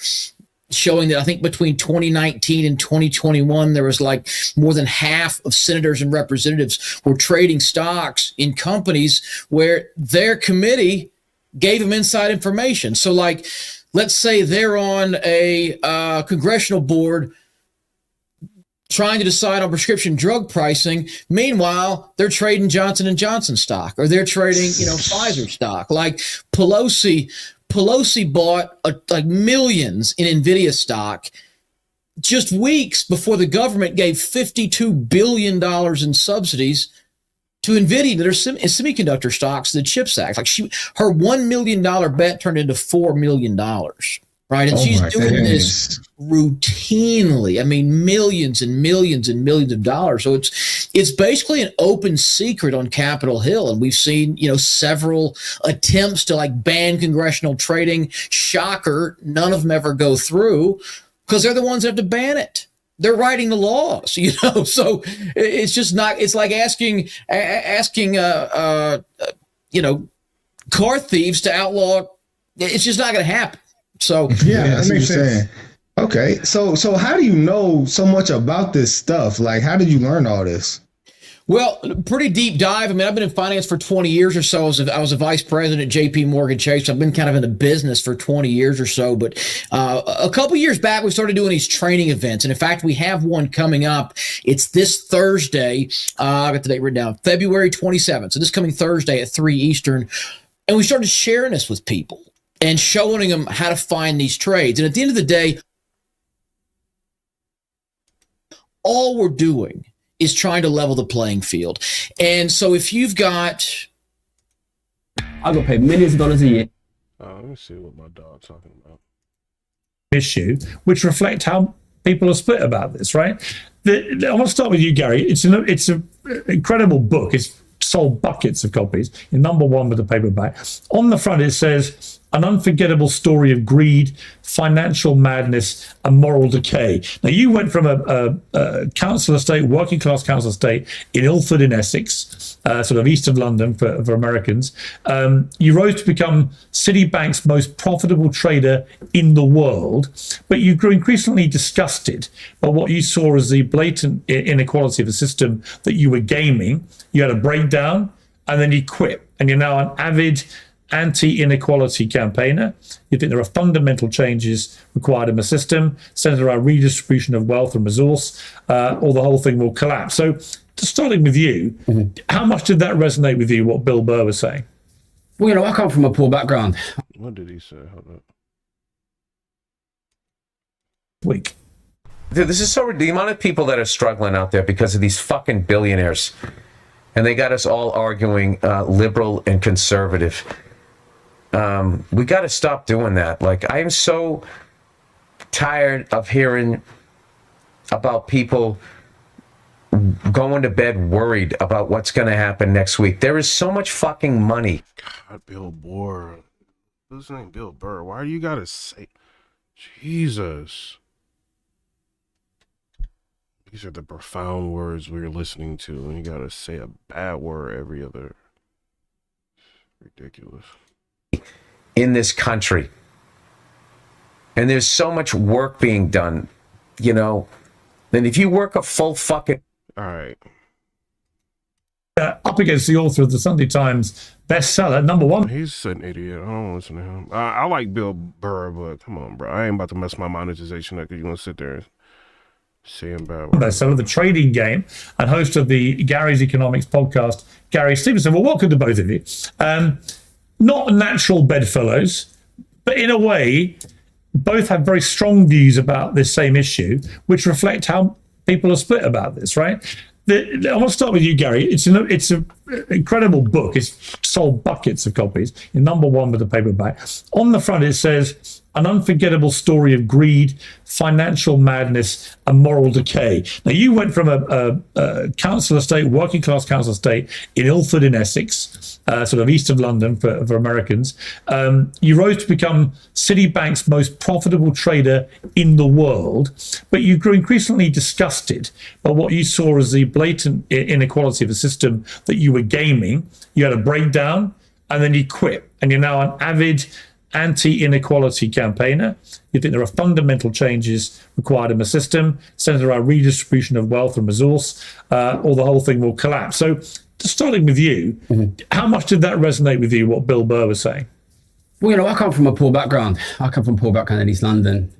showing that I think between 2019 and 2021, there was like more than half of senators and representatives were trading stocks in companies where their committee gave them inside information. So like, let's say they're on a congressional board trying to decide on prescription drug pricing. Meanwhile, they're trading Johnson & Johnson stock, or they're trading, Pfizer stock. Like Pelosi bought like millions in Nvidia stock just weeks before the government gave $52 billion in subsidies to Nvidia, their semiconductor stocks, the CHIPS Act. Like her $1 million bet turned into $4 million. Right. And she's doing this routinely. I mean, millions and millions and millions of dollars. So it's basically an open secret on Capitol Hill. And we've seen, several attempts to like ban congressional trading. Shocker. None of them ever go through because they're the ones that have to ban it. They're writing the laws, so it's just not, it's like asking, car thieves to outlaw. It's just not going to happen. So yeah, that's what you're saying. Okay, so how do you know so much about this stuff? Like, how did you learn all this? Well, pretty deep dive. I mean, I've been in finance for 20 years or so. I was a vice president at J.P. Morgan Chase. I've been kind of in the business for 20 years or so. But a couple years back, we started doing these training events. And in fact, we have one coming up. It's this Thursday. I got the date written down, February 27th. So this coming Thursday at 3 Eastern. And we started sharing this with people and showing them how to find these trades. And at the end of the day, all we're doing is trying to level the playing field. And so if you've got... I got paid millions of dollars a year. Let me see what my dog's talking about. Issue, which reflect how people are split about this, right? I want to start with you, Gary. It's an incredible book. It's sold buckets of copies. In #1 with the paperback. On the front, it says, an unforgettable story of greed, financial madness, and moral decay. Now, you went from a council estate, working class council estate in Ilford in Essex, sort of east of London for Americans. You rose to become Citibank's most profitable trader in the world, but you grew increasingly disgusted by what you saw as the blatant inequality of the system that you were gaming. You had a breakdown, and then you quit, and you're now an avid anti-inequality campaigner. You think there are fundamental changes required in the system, centered around redistribution of wealth and resource, or the whole thing will collapse. So, starting with you, how much did that resonate with you, what Bill Burr was saying? Well, you know, I come from a poor background. What did he say? Hold up. Weak. Dude, this is so ridiculous. The amount of people that are struggling out there because of these fucking billionaires. And they got us all arguing liberal and conservative. We got to stop doing that. Like, I am so tired of hearing about people going to bed worried about what's going to happen next week. There is so much fucking money. God, Bill Burr. This ain't Bill Burr. Why do you got to say... Jesus. These are the profound words we're listening to, and you gotta say a bad word every other. Ridiculous. In this country. And there's so much work being done, you know. And if you work a full fucking... All right. Up against the author of the Sunday Times bestseller, #1. He's an idiot. I don't listen to him. I like Bill Burr, but come on, bro. I ain't about to mess my monetization up because you want to sit there and say him bad. Bestseller, The Trading Game, and host of the Gary's Economics podcast, Gary Stevenson. Well, welcome to both of you. Not natural bedfellows, but in a way, both have very strong views about this same issue, which reflect how people are split about this, right? I want to start with you, Gary. It's an incredible book. It's sold buckets of copies. In #1 with the paperback. On the front, it says, an unforgettable story of greed, financial madness, and moral decay. Now, you went from a council estate, working class council estate in Ilford in Essex, sort of east of London for Americans. You rose to become Citibank's most profitable trader in the world, but you grew increasingly disgusted by what you saw as the blatant inequality of the system that you were gaming. You had a breakdown, and then you quit, and you're now an avid anti-inequality campaigner. You think there are fundamental changes required in the system, centered around redistribution of wealth and resource, or the whole thing will collapse. So, starting with you, how much did that resonate with you, what Bill Burr was saying? Well, you know, I come from a poor background. I come from a poor background in East London.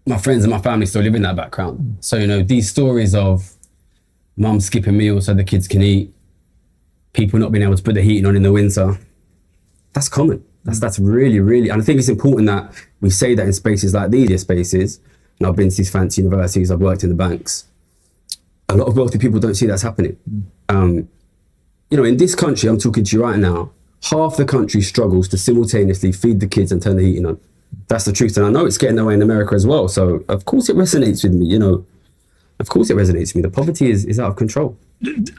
My friends and my family still live in that background. So, you know, these stories of mum skipping meals so the kids can eat, people not being able to put the heating on in the winter, that's common. That's really, really, and I think it's important that we say that in spaces like these spaces. And I've been to these fancy universities, I've worked in the banks. A lot of wealthy people don't see that's happening. You know, in this country, I'm talking to you right now, half the country struggles to simultaneously feed the kids and turn the heating on. That's the truth. And I know it's getting that way in America as well. So of course it resonates with me, you know. Of course it resonates with me. The poverty is out of control.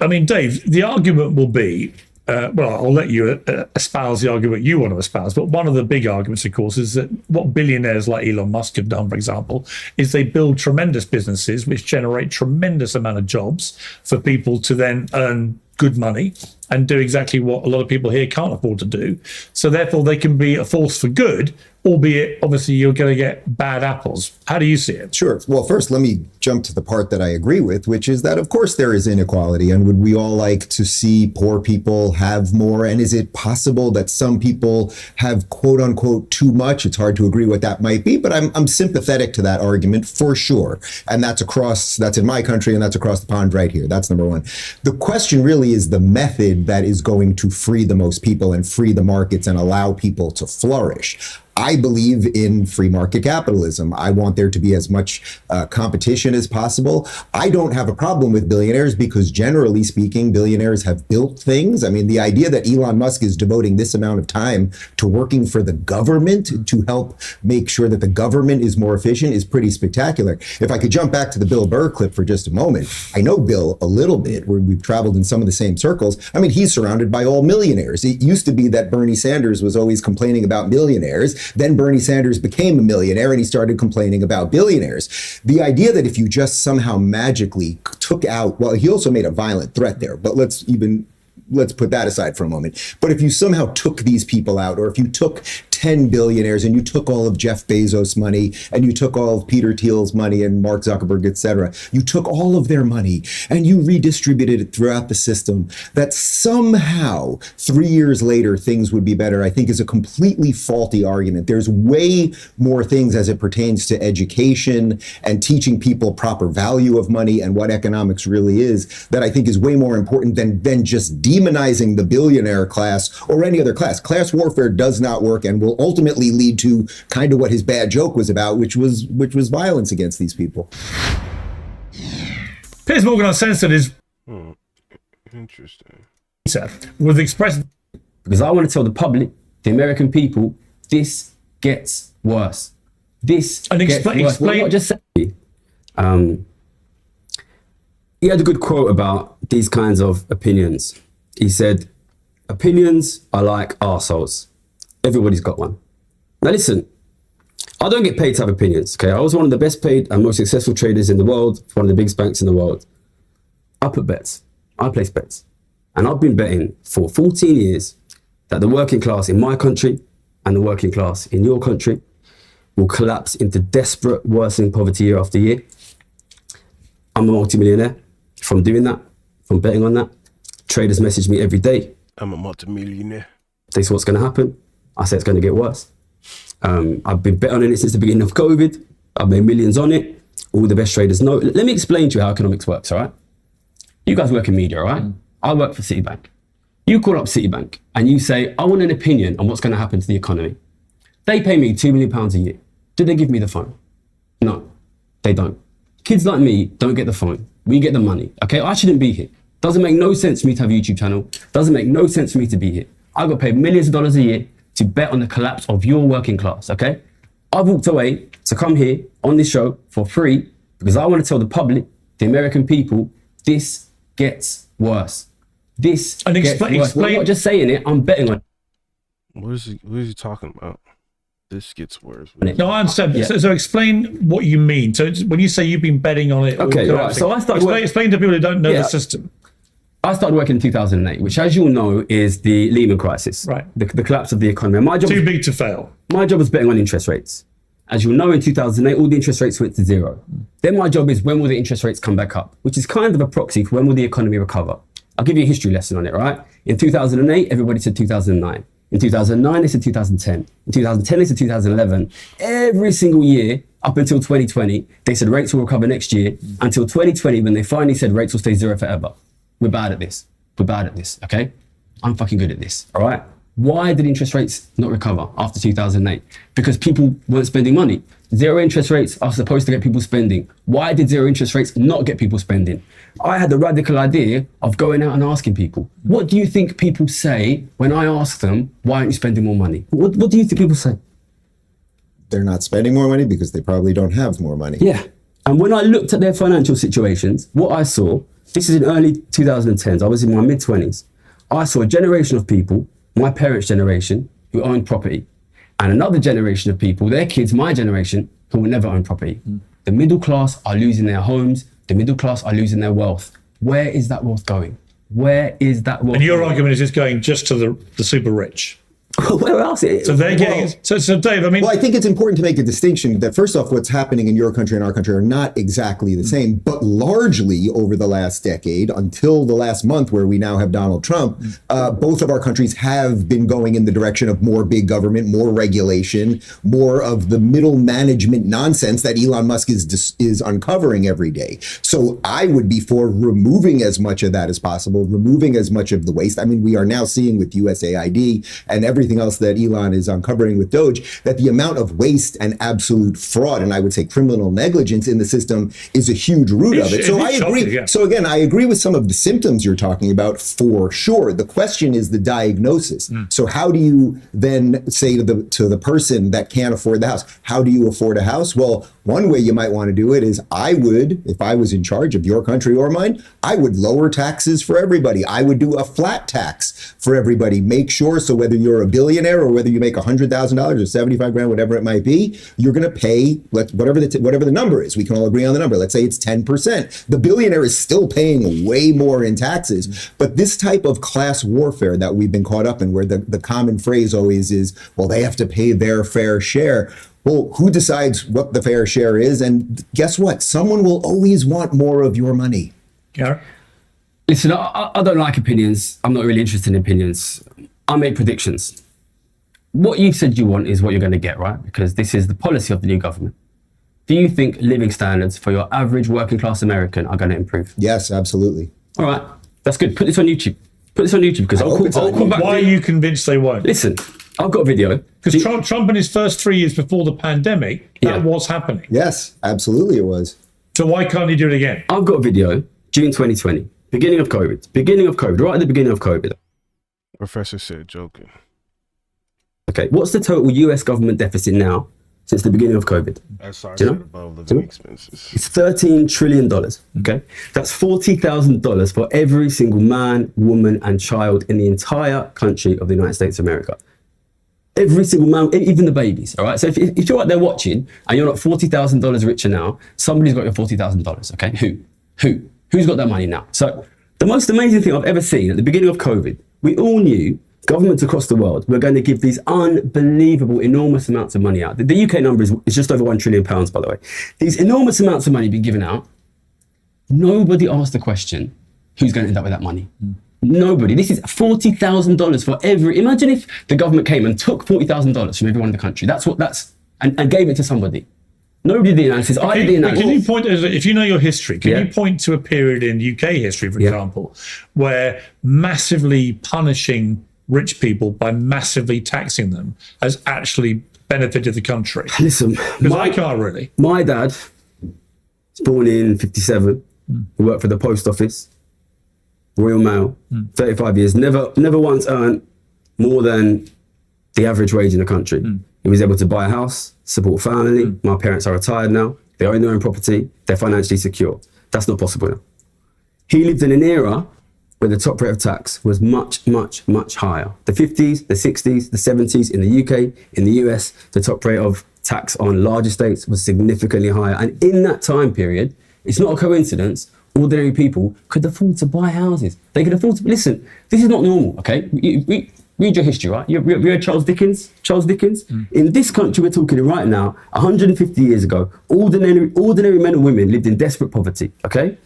I mean, Dave, the argument will be, well, I'll let you espouse the argument you want to espouse, but one of the big arguments, of course, is that what billionaires like Elon Musk have done, for example, is they build tremendous businesses which generate tremendous amount of jobs for people to then earn good money and do exactly what a lot of people here can't afford to do. So therefore, they can be a force for good, albeit obviously you're going to get bad apples. How do you see it? Sure. Well, first, let me jump to the part that I agree with, which is that, of course, there is inequality. And would we all like to see poor people have more? And is it possible that some people have, quote unquote, too much? It's hard to agree what that might be, but I'm sympathetic to that argument for sure. And that's in my country, and that's across the pond right here. That's number one. The question really is the method method that is going to free the most people and free the markets and allow people to flourish. I believe in free market capitalism. I want there to be as much competition as possible. I don't have a problem with billionaires because generally speaking, billionaires have built things. I mean, the idea that Elon Musk is devoting this amount of time to working for the government to help make sure that the government is more efficient is pretty spectacular. If I could jump back to the Bill Burr clip for just a moment, I know Bill a little bit, where we've traveled in some of the same circles. I mean, he's surrounded by all millionaires. It used to be that Bernie Sanders was always complaining about millionaires. Then Bernie Sanders became a millionaire and he started complaining about billionaires. The idea that if you just somehow magically took out, well, he also made a violent threat there, but let's put that aside for a moment. But if you somehow took these people out, or if you took 10 billionaires and you took all of Jeff Bezos' money and you took all of Peter Thiel's money and Mark Zuckerberg, et cetera, you took all of their money and you redistributed it throughout the system, that somehow 3 years later things would be better, I think is a completely faulty argument. There's way more things as it pertains to education and teaching people proper value of money and what economics really is that I think is way more important than just demonizing the billionaire class or any other class. Class warfare does not work and will ultimately lead to kind of what his bad joke was about, which was violence against these people. Piers Morgan Uncensored is interesting. With express, because I want to tell the public, the American people, this gets worse. This and gets worse. Explain. Not just say. He had a good quote about these kinds of opinions. He said, "Opinions are like arseholes. Everybody's got one." Now listen, I don't get paid to have opinions, okay? I was one of the best paid and most successful traders in the world, one of the biggest banks in the world. I put bets, I place bets. And I've been betting for 14 years that the working class in my country and the working class in your country will collapse into desperate, worsening poverty year after year. I'm a multimillionaire from doing that, from betting on that. Traders message me every day. I'm a multimillionaire. This is what's going to happen. I say it's going to get worse. I've been betting on it since the beginning of COVID. I've made millions on it. All the best traders know. Let me explain to you how economics works, all right? You guys work in media, all right? I work for Citibank. You call up Citibank and you say, I want an opinion on what's going to happen to the economy. They pay me £2 million a year. Do they give me the phone? No, they don't. Kids like me don't get the phone. We get the money, okay? I shouldn't be here. Doesn't make no sense for me to have a YouTube channel. Doesn't make no sense for me to be here. I got paid millions of dollars a year to bet on the collapse of your working class, okay? I've walked away to come here on this show for free because I want to tell the public, the American people, this gets worse. This gets worse. Well, I'm not just saying it, I'm betting on it. What is he talking about? This gets worse. No, I understand. Yeah. So explain what you mean. So when you say you've been betting on it, okay, right. So I started explain to people who don't know the system. I started working in 2008, which, as you'll know, is the Lehman crisis, right? The collapse of the economy. My job too big to fail. My job was betting on interest rates. As you'll know, in 2008, all the interest rates went to zero. Then my job is when will the interest rates come back up, which is kind of a proxy for when will the economy recover. I'll give you a history lesson on it, right? In 2008, everybody said 2009. In 2009, they said 2010. In 2010, they said 2011. Every single year up until 2020, they said rates will recover next year, until 2020, when they finally said rates will stay zero forever. We're bad at this. We're bad at this, okay? I'm fucking good at this, all right? Why did interest rates not recover after 2008? Because people weren't spending money. Zero interest rates are supposed to get people spending. Why did zero interest rates not get people spending? I had the radical idea of going out and asking people, what do you think people say when I ask them, why aren't you spending more money? What do you think people say? They're not spending more money because they probably don't have more money. Yeah. And when I looked at their financial situations, what I saw, this is in early 2010s, I was in my mid-20s. I saw a generation of people, my parents' generation, who owned property, and another generation of people, their kids, my generation, who will never own property. The middle class are losing their homes. The middle class are losing their wealth. Where is that wealth going? Where is that wealth? And your argument is it's going just to the super rich. Where else? So they're getting. So Dave, I mean, well, I think it's important to make a distinction that first off, what's happening in your country and our country are not exactly the same, but largely over the last decade, until the last month, where we now have Donald Trump, both of our countries have been going in the direction of more big government, more regulation, more of the middle management nonsense that Elon Musk is uncovering every day. So I would be for removing as much of that as possible, removing as much of the waste. I mean, we are now seeing with USAID and everything else that Elon is uncovering with Doge, that the amount of waste and absolute fraud, and I would say criminal negligence in the system, is a huge root of it. So I agree. Yeah. So again, I agree with some of the symptoms you're talking about for sure. The question is the diagnosis. So how do you then say to the person that can't afford the house, how do you afford a house? Well, one way you might want to do it is I would, if I was in charge of your country or mine, I would lower taxes for everybody. I would do a flat tax for everybody. Make sure, so whether you're a billionaire or whether you make $100,000 or 75 grand, whatever it might be, you're going to pay whatever the number is. We can all agree on the number. Let's say it's 10%. The billionaire is still paying way more in taxes. But this type of class warfare that we've been caught up in, where the common phrase always is, well, they have to pay their fair share. Well, who decides what the fair share is? And guess what? Someone will always want more of your money. Yeah. Listen, I don't like opinions. I'm not really interested in opinions. I make predictions. What you said you want is what you're going to get, right? Because this is the policy of the new government. Do you think living standards for your average working class American are going to improve? Yes, absolutely. All right, that's good. Put this on YouTube. Put this on YouTube because I'll come back. Why are you convinced they won't? Listen, I've got a video. Because Trump in his first 3 years before the pandemic, that was happening. Yes, absolutely it was. So why can't he do it again? I've got a video, June 2020, beginning of COVID, right at the beginning of COVID. Professor said joking. Okay, what's the total US government deficit now since the beginning of COVID? As SARS said, above living expenses. It's $13 trillion, okay? That's $40,000 for every single man, woman, and child in the entire country of the United States of America. Every single man, even the babies, all right? So if you're out there watching and you're not $40,000 richer now, somebody's got your $40,000, okay? Who's got that money now? So the most amazing thing I've ever seen at the beginning of COVID, we all knew governments across the world were going to give these unbelievable, enormous amounts of money out. The UK number is just over £1 trillion, by the way. These enormous amounts of money being given out. Nobody asked the question, who's going to end up with that money? Nobody. This is $40,000 for every. Imagine if the government came and took $40,000 from everyone in the country. And gave it to somebody. Nobody did the analysis. I did the analysis. Can you point, if you know your history, can you point to a period in UK history, for example, where massively punishing rich people by massively taxing them has actually benefited the country? Listen, because I can't really. My dad was born in 57. He worked for the post office, Royal Mail, 35 years. Never once earned more than the average wage in the country. He was able to buy a house, support a family. My parents are retired now. They own their own property. They're financially secure. That's not possible now. He lived in an era where the top rate of tax was much, much, much higher. The 50s, the 60s, the 70s in the UK, in the US, the top rate of tax on large estates was significantly higher. And in that time period, it's not a coincidence, ordinary people could afford to buy houses. They could afford to, listen, this is not normal, okay? Read your history, right? You read Charles Dickens? In this country we're talking right now, 150 years ago, ordinary men and women lived in desperate poverty, okay?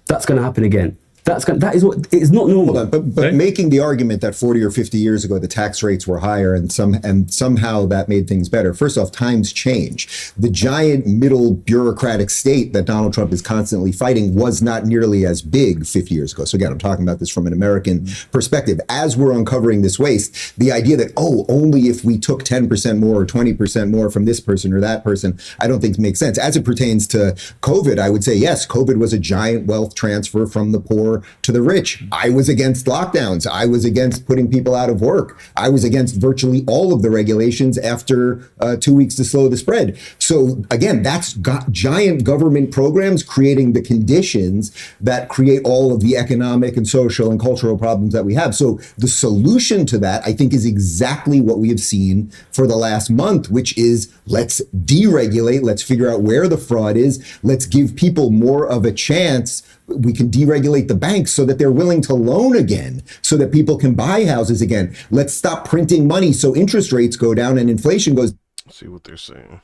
That's going to happen again. That is what it's not normal. But making the argument that 40 or 50 years ago the tax rates were higher and somehow that made things better. First off, times change. The giant middle bureaucratic state that Donald Trump is constantly fighting was not nearly as big 50 years ago. So again, I'm talking about this from an American perspective. As we're uncovering this waste, the idea that, only if we took 10% more or 20% more from this person or that person, I don't think makes sense. As it pertains to COVID, I would say, yes, COVID was a giant wealth transfer from the poor to the rich. I was against lockdowns. I was against putting people out of work. I was against virtually all of the regulations after 2 weeks to slow the spread. So again, that's got giant government programs creating the conditions that create all of the economic and social and cultural problems that we have. So the solution to that, I think, is exactly what we have seen for the last month, which is let's deregulate, let's figure out where the fraud is, let's give people more of a chance We can deregulate the banks so that they're willing to loan again, so that people can buy houses again. Let's stop printing money so interest rates go down and inflation goes. Let's see what they're saying.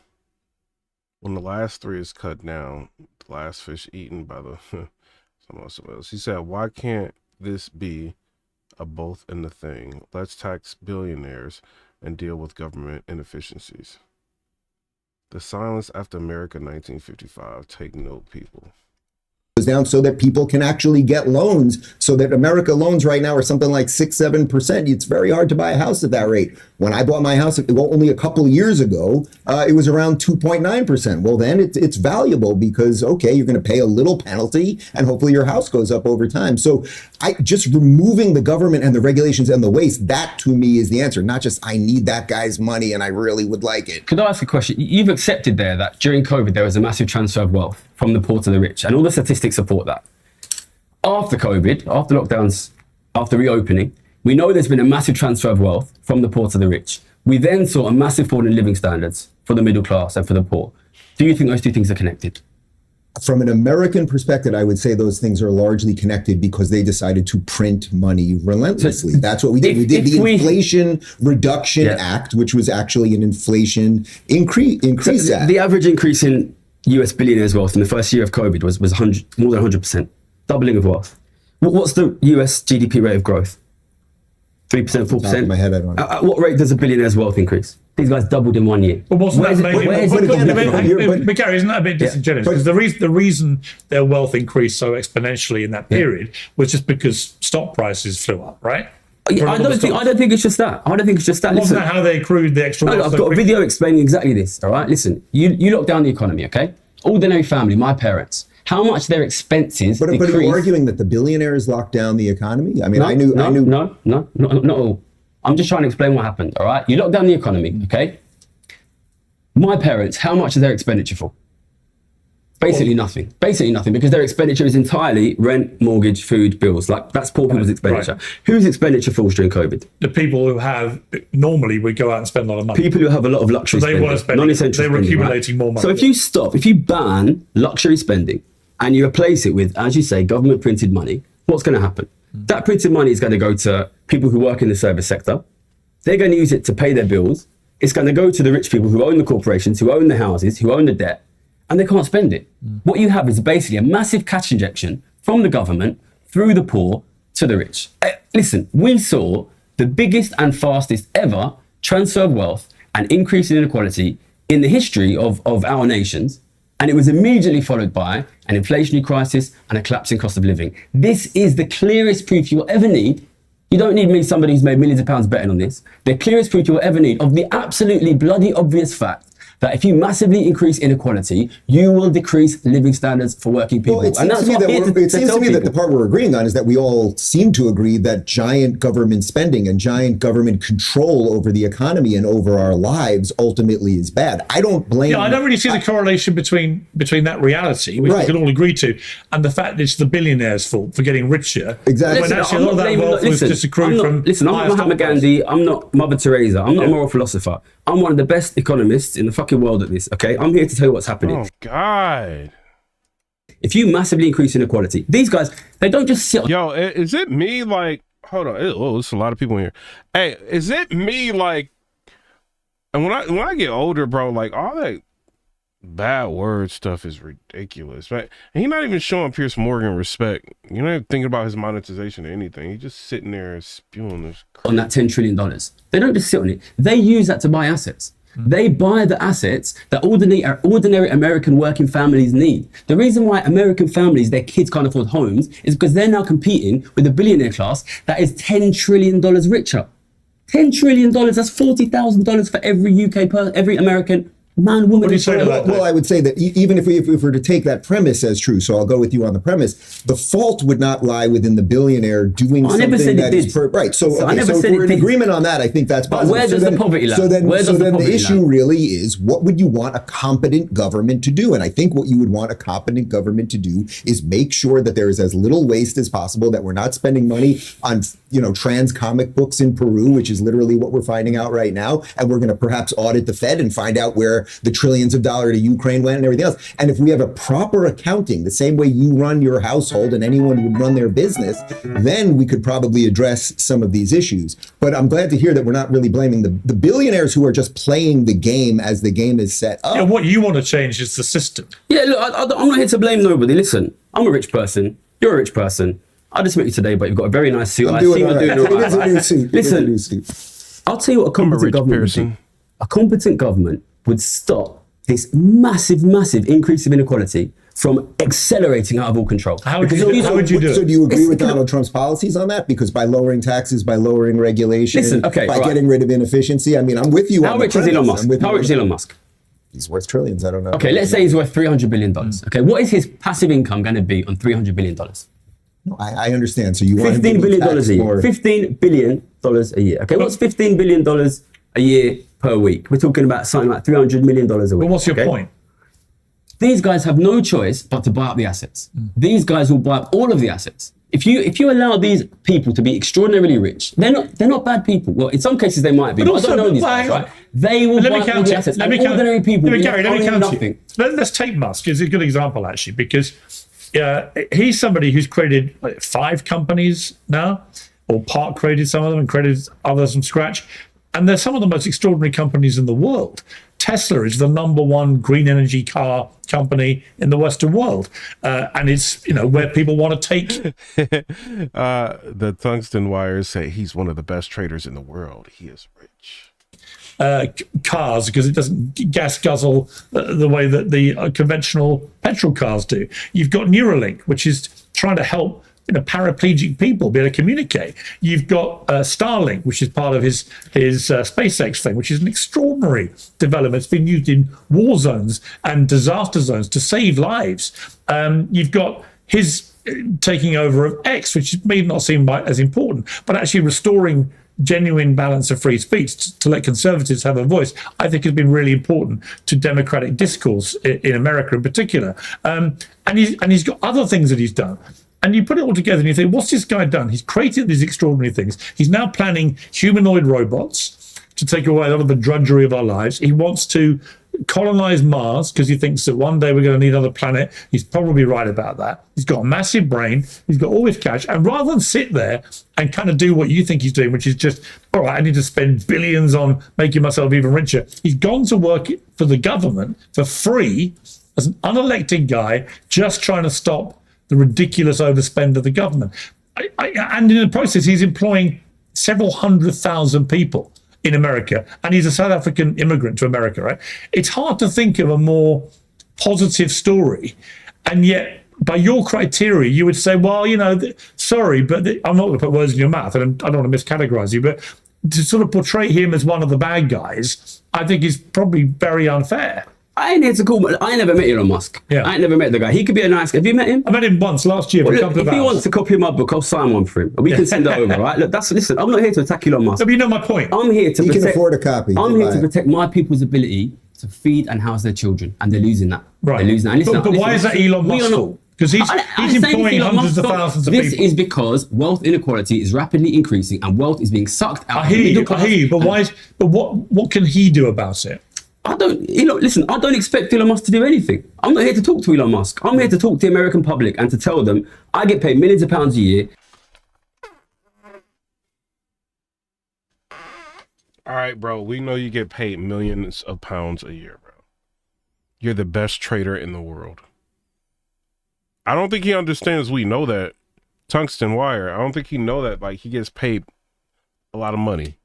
When the last three is cut down, the last fish eaten by the someone else. He said, why can't this be a both in the thing? Let's tax billionaires and deal with government inefficiencies. The silence after America 1955. Take note, people. Down so that people can actually get loans, so that America loans right now are something like 6-7%. It's very hard to buy a house at that rate. When I bought my house, only a couple of years ago, it was around 2.9%. Well, then it's valuable because, okay, you're going to pay a little penalty and hopefully your house goes up over time. So just removing the government and the regulations and the waste, that to me is the answer, not just I need that guy's money and I really would like it. Could I ask a question? You've accepted there that during COVID, there was a massive transfer of wealth from the poor to the rich, and all the statistics support that. After COVID, after lockdowns, after reopening, we know there's been a massive transfer of wealth from the poor to the rich. We then saw a massive fall in living standards for the middle class and for the poor. Do you think those two things are connected? From an American perspective, I would say those things are largely connected because they decided to print money relentlessly. That's what we did. We did the Inflation Reduction Act, which was actually an inflation increase act. The average increase in US billionaires' wealth in the first year of COVID was more than 100%, doubling of wealth. What's the US GDP rate of growth? 3%, 4%? In my head, I don't know. At what rate does a billionaire's wealth increase? These guys doubled in 1 year. But wasn't that maybe? But Gary, isn't that a bit disingenuous? Because the reason their wealth increased so exponentially in that period was just because stock prices flew up, right? I don't think it's just that. Wasn't that how they accrued the extra wealth? I've got a video explaining exactly this, all right? Listen, you lock down the economy, okay? Ordinary family, my parents, how much their expenses But are you arguing that the billionaires locked down the economy? I mean, I knew. No, not all. I'm just trying to explain what happened, all right? You lock down the economy, okay? My parents, how much is their expenditure for? Basically nothing. Basically nothing, because their expenditure is entirely rent, mortgage, food, bills. Like, that's poor people's expenditure. Right. Whose expenditure falls during COVID? The people who have, normally would go out and spend a lot of money. People who have a lot of luxury spending. They were spending, non-essential they were spending, accumulating more money. So if you ban luxury spending and you replace it with, as you say, government printed money, what's going to happen? That printed money is going to go to people who work in the service sector. They're going to use it to pay their bills. It's going to go to the rich people who own the corporations, who own the houses, who own the debt, and they can't spend it. What you have is basically a massive cash injection from the government through the poor to the rich. Listen, we saw the biggest and fastest ever transfer of wealth and increase in inequality in the history of our nations. And it was immediately followed by an inflationary crisis and a collapsing cost of living. This is the clearest proof you will ever need. You don't need me, somebody who's made millions of pounds betting on this. The clearest proof you will ever need of the absolutely bloody obvious fact that if you massively increase inequality, you will decrease living standards for working people. Well, it seems to me that the part we're agreeing on is that we all seem to agree that giant government spending and giant government control over the economy and over our lives ultimately is bad. I don't blame. Yeah, I don't really see the correlation between that reality, which we can all agree to, and the fact that it's the billionaires' fault for getting richer. Exactly. When actually a lot of that wealth was just accrued from. Listen, I'm not Mahatma Gandhi. I'm not Mother Teresa. I'm not a moral philosopher. I'm one of the best economists in the fucking world at this, okay? I'm here to tell you what's happening. Oh, God. If you massively increase inequality, these guys, they don't just sit on... Yo, is it me, like... Hold on. Oh, there's a lot of people in here. Hey, is it me, like... And when I get older, bro, like, all that bad word stuff is ridiculous, right? And he's not even showing Pierce Morgan respect. You're not even thinking about his monetization or anything. He's just sitting there spewing this crap. On that $10 trillion. They don't just sit on it. They use that to buy assets. They buy the assets that ordinary American working families need. The reason why American families, their kids can't afford homes is because they're now competing with a billionaire class that is $10 trillion richer. $10 trillion, that's $40,000 for every American man, woman, and child. Well, I would say that even if we were to take that premise as true, so I'll go with you on the premise, the fault would not lie within the billionaire doing something that is right. So if we're in agreement on that, I think that's positive. But where does the poverty lie? So then the issue really is, what would you want a competent government to do? And I think what you would want a competent government to do is make sure that there is as little waste as possible, that we're not spending money on trans comic books in Peru, which is literally what we're finding out right now. And we're going to perhaps audit the Fed and find out where the trillions of dollars to Ukraine went and everything else. And if we have a proper accounting, the same way you run your household and anyone would run their business, then we could probably address some of these issues. But I'm glad to hear that we're not really blaming the billionaires who are just playing the game as the game is set up. Yeah, what you want to change is the system. Yeah, look, I'm not here to blame nobody. Listen, I'm a rich person. You're a rich person. I just met you today, but you've got a very nice suit. I'm I doing see all you right. doing all It is a right. new suit. Listen, I'll tell you what a competent government would do. A competent government would stop this massive, massive increase of inequality from accelerating out of all control. How would you do it? So do you agree with Donald Trump's policies on that? Because by lowering taxes, by lowering regulation, by getting rid of inefficiency, I mean, I'm with you. How rich is Elon Musk? How rich is Elon Musk? He's worth trillions. I don't know. Okay, let's say he's worth $300 billion. Okay, what is his passive income going to be on $300 billion? No, I understand. So you want $15 billion a year. $15 billion a year. Okay, what's $15 billion a year per week? We're talking about something like $300 million a week. But what's your point? These guys have no choice but to buy up the assets. These guys will buy up all of the assets. If you allow these people to be extraordinarily rich, they're not bad people. Well, in some cases they might be, but I don't know these guys, right? They will buy up all the assets. And ordinary people will own nothing. Let's take Musk as a good example, actually, because he's somebody who's created 5 companies now, or part created some of them and created others from scratch. And they're some of the most extraordinary companies in the world. Tesla is the #1 green energy car company in the Western world. And it's, where people want to take. The tungsten wires say he's one of the best traders in the world. He is rich. Cars, because it doesn't gas guzzle the way that the conventional petrol cars do. You've got Neuralink, which is trying to help paraplegic people be able to communicate. You've got Starlink, which is part of his SpaceX thing, which is an extraordinary development. It's been used in war zones and disaster zones to save lives. You've got his taking over of X, which may not seem as important, but actually restoring genuine balance of free speech to let conservatives have a voice, I think has been really important to democratic discourse in America in particular. And he's got other things that he's done. And you put it all together and you think, what's this guy done? He's created these extraordinary things. He's now planning humanoid robots to take away a lot of the drudgery of our lives. He wants to colonize Mars because he thinks that one day we're going to need another planet. He's probably right about that. He's got a massive brain. He's got all this cash. And rather than sit there and kind of do what you think he's doing, which is just, all right, I need to spend billions on making myself even richer, he's gone to work for the government for free as an unelected guy just trying to stop the ridiculous overspend of the government. And in the process, he's employing several 100,000 people in America. And he's a South African immigrant to America, right? It's hard to think of a more positive story. And yet, by your criteria, you would say, well, sorry, but I'm not going to put words in your mouth, and I don't want to miscategorize you, but to sort of portray him as one of the bad guys, I think is probably very unfair. I ain't here to call, I ain't never met Elon Musk. Yeah. I ain't never met the guy. He could be a nice guy. Have you met him? I met him once last year. Well, look, if he wants to copy my book, I'll sign one for him. We can send it over, right? Look, listen, I'm not here to attack Elon Musk. No, but you know my point. I'm here to He protect. can afford a copy. I'm here to protect my people's ability to feed and house their children, and they're losing that. Right. They're losing that. And listen, but why is that Elon Musk's fault? Because he's employing hundreds of thousands of people. This is because wealth inequality is rapidly increasing, and wealth is being sucked out. I hear you, but why? But what can he do about it? I don't expect Elon Musk to do anything. I'm not here to talk to Elon Musk. I'm here to talk to the American public and to tell them I get paid millions of pounds a year. All right, bro. We know you get paid millions of pounds a year, bro. You're the best trader in the world. I don't think he understands we know that. Tungsten wire. I don't think he know that. Like, he gets paid a lot of money.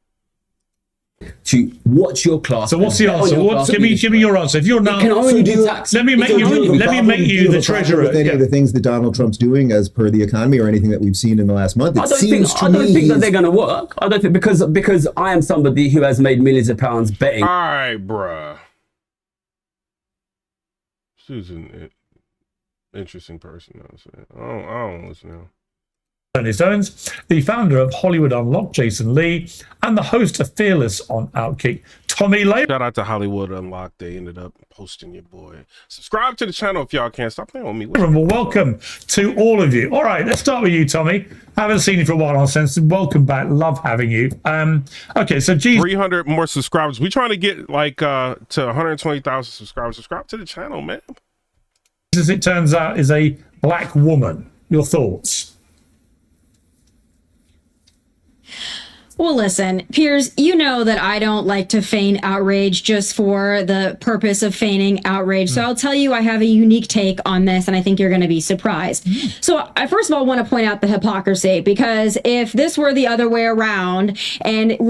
To watch your class. So what's the answer? Give me your answer. If you're not, let me make you the treasurer. With any of the things that Donald Trump's doing as per the economy or anything that we've seen in the last month, I don't think that they're going to work. I don't think because I am somebody who has made millions of pounds betting. All right, bruh. Susan, interesting person. I don't listen now. Ernest Owens, the founder of Hollywood Unlocked, Jason Lee, and the host of Fearless on Outkick, Tommy Lehman. Shout out to Hollywood Unlocked. They ended up posting your boy. Subscribe to the channel if y'all can. Stop playing with me. Well, welcome to all of you. All right, let's start with you, Tommy. Haven't seen you for a while on Sense. Welcome back. Love having you. Okay, so 300 more subscribers. We trying to get like to 120,000 subscribers. Subscribe to the channel, man. As it turns out, is a black woman. Your thoughts? Well, listen, Piers, you know that I don't like to feign outrage just for the purpose of feigning outrage. So I'll tell you, I have a unique take on this, and I think you're going to be surprised. So I first of all want to point out the hypocrisy, because if this were the other way around and it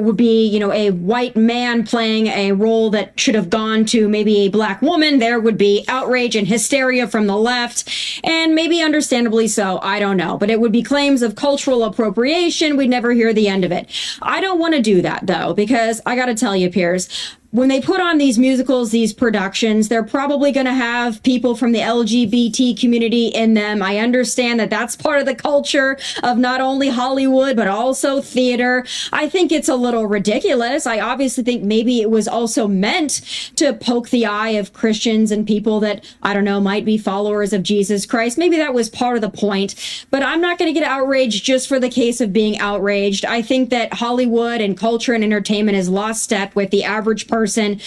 would be, you know, a white man playing a role that should have gone to maybe a black woman, there would be outrage and hysteria from the left, and maybe understandably so. I don't know. But it would be claims of cultural appropriation. We'd never hear the end of it. I don't want to do that, though, because I got to tell you, Piers, when they put on these musicals, these productions, they're probably going to have people from the LGBT community in them. I understand that that's part of the culture of not only Hollywood, but also theater. I think it's a little ridiculous. I obviously think maybe it was also meant to poke the eye of Christians and people that, I don't know, might be followers of Jesus Christ. Maybe that was part of the point, but I'm not going to get outraged just for the case of being outraged. I think that Hollywood and culture and entertainment has lost step with the average person,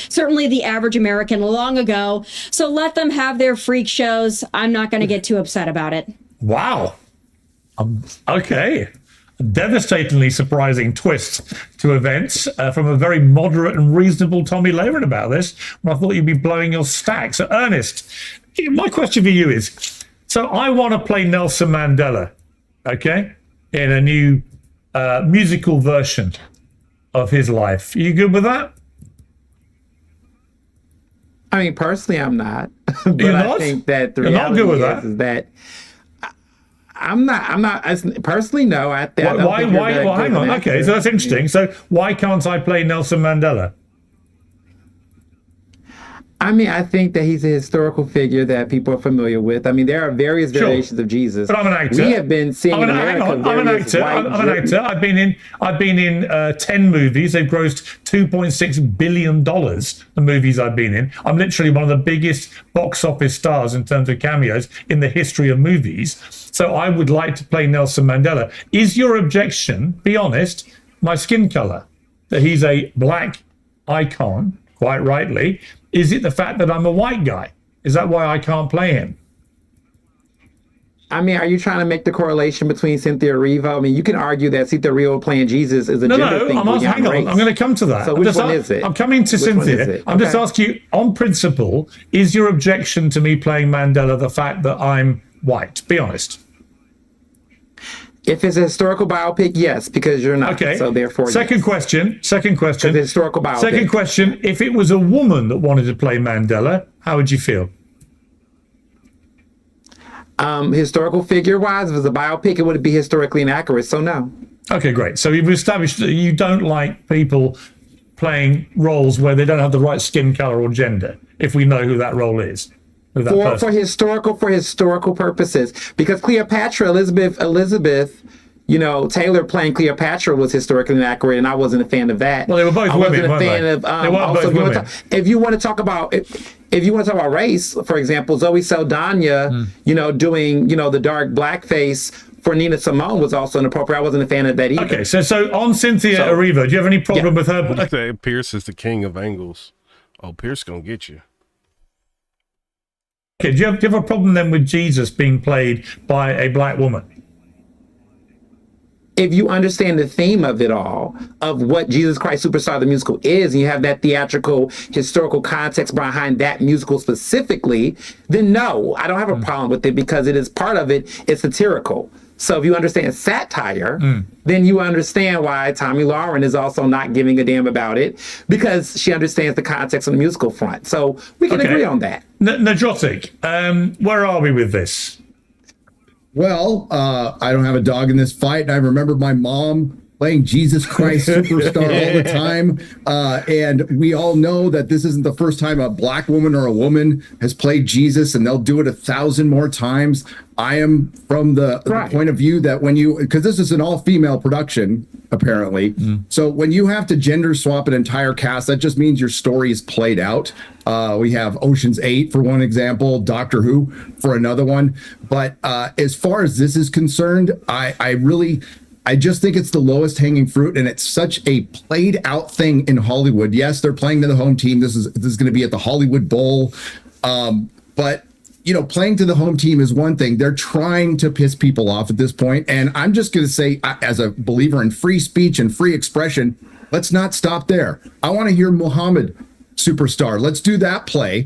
certainly the average American, long ago. So let them have their freak shows. I'm not going to get too upset about it. Wow. Okay. A devastatingly surprising twist to events from a very moderate and reasonable Tommy Lehman about this. I thought you'd be blowing your stack. So, Ernest, my question for you is, so I want to play Nelson Mandela, okay, in a new musical version of his life. Are you good with that? I mean, personally, I'm not. But You're not? I think that the You're not reality good with is that I'm not. Personally, no. I don't Why? think you're Why? that Well, good hang of on. an Okay, actor. so that's interesting. So why can't I play Nelson Mandela? I mean, I think that he's a historical figure that people are familiar with. I mean, there are various Sure. variations of Jesus. But I'm an actor. We have been seeing in hang America on. I'm an various actor. white I'm an actor. I've been in 10 movies. They've grossed $2.6 billion. The movies I've been in. I'm literally one of the biggest box office stars in terms of cameos in the history of movies. So I would like to play Nelson Mandela. Is your objection, be honest, my skin color? That he's a black icon, quite rightly. Is it the fact that I'm a white guy? Is that why I can't play him? I mean, are you trying to make the correlation between Cynthia Erivo? I mean, you can argue that Cynthia Erivo playing Jesus is a gender thing. Hang on. I'm going to come to that. So which one is it? I'm coming to Which one is Cynthia. it? I'm just asking you, on principle, is your objection to me playing Mandela the fact that I'm white? Be honest. If it's a historical biopic, yes, because you're not. Okay. So therefore, Second question. Historical biopic. Second question. If it was a woman that wanted to play Mandela, how would you feel? Historical figure-wise, if it was a biopic, it would be historically inaccurate. So no. Okay, great. So you've established that you don't like people playing roles where they don't have the right skin color or gender, if we know who that role is. For historical purposes, because Cleopatra, Elizabeth, you know, Taylor playing Cleopatra was historically inaccurate, and I wasn't a fan of that. Well, they were both women, weren't they? They weren't both women. If you want to talk about race, for example, Zoe Saldana, you know, doing, you know, the dark blackface for Nina Simone was also inappropriate. I wasn't a fan of that either. Okay, so on Cynthia Erivo, do you have any problem with her? I say Pierce is the king of angles. Oh, Pierce gonna get you. Okay, do you have a problem then with Jesus being played by a black woman? If you understand the theme of it all, of what Jesus Christ Superstar the musical is, and you have that theatrical, historical context behind that musical specifically, then no, I don't have a problem with it, because it is part of it, it's satirical. So if you understand satire, then you understand why Tomi Lahren is also not giving a damn about it, because she understands the context on the musical front. So we can agree on that. Najotic, where are we with this? Well, I don't have a dog in this fight. I remember my mom playing Jesus Christ Superstar all the time. And we all know that this isn't the first time a black woman or a woman has played Jesus, and they'll do it 1,000 more times. I am from the point of view that because this is an all-female production, apparently. So when you have to gender swap an entire cast, that just means your story is played out. We have Ocean's 8 for one example, Doctor Who for another one. But as far as this is concerned, I just think it's the lowest hanging fruit, and it's such a played out thing in Hollywood. Yes, they're playing to the home team. This is going to be at the Hollywood Bowl. But playing to the home team is one thing. They're trying to piss people off at this point. And I'm just going to say, as a believer in free speech and free expression, let's not stop there. I want to hear Muhammad Superstar. Let's do that play,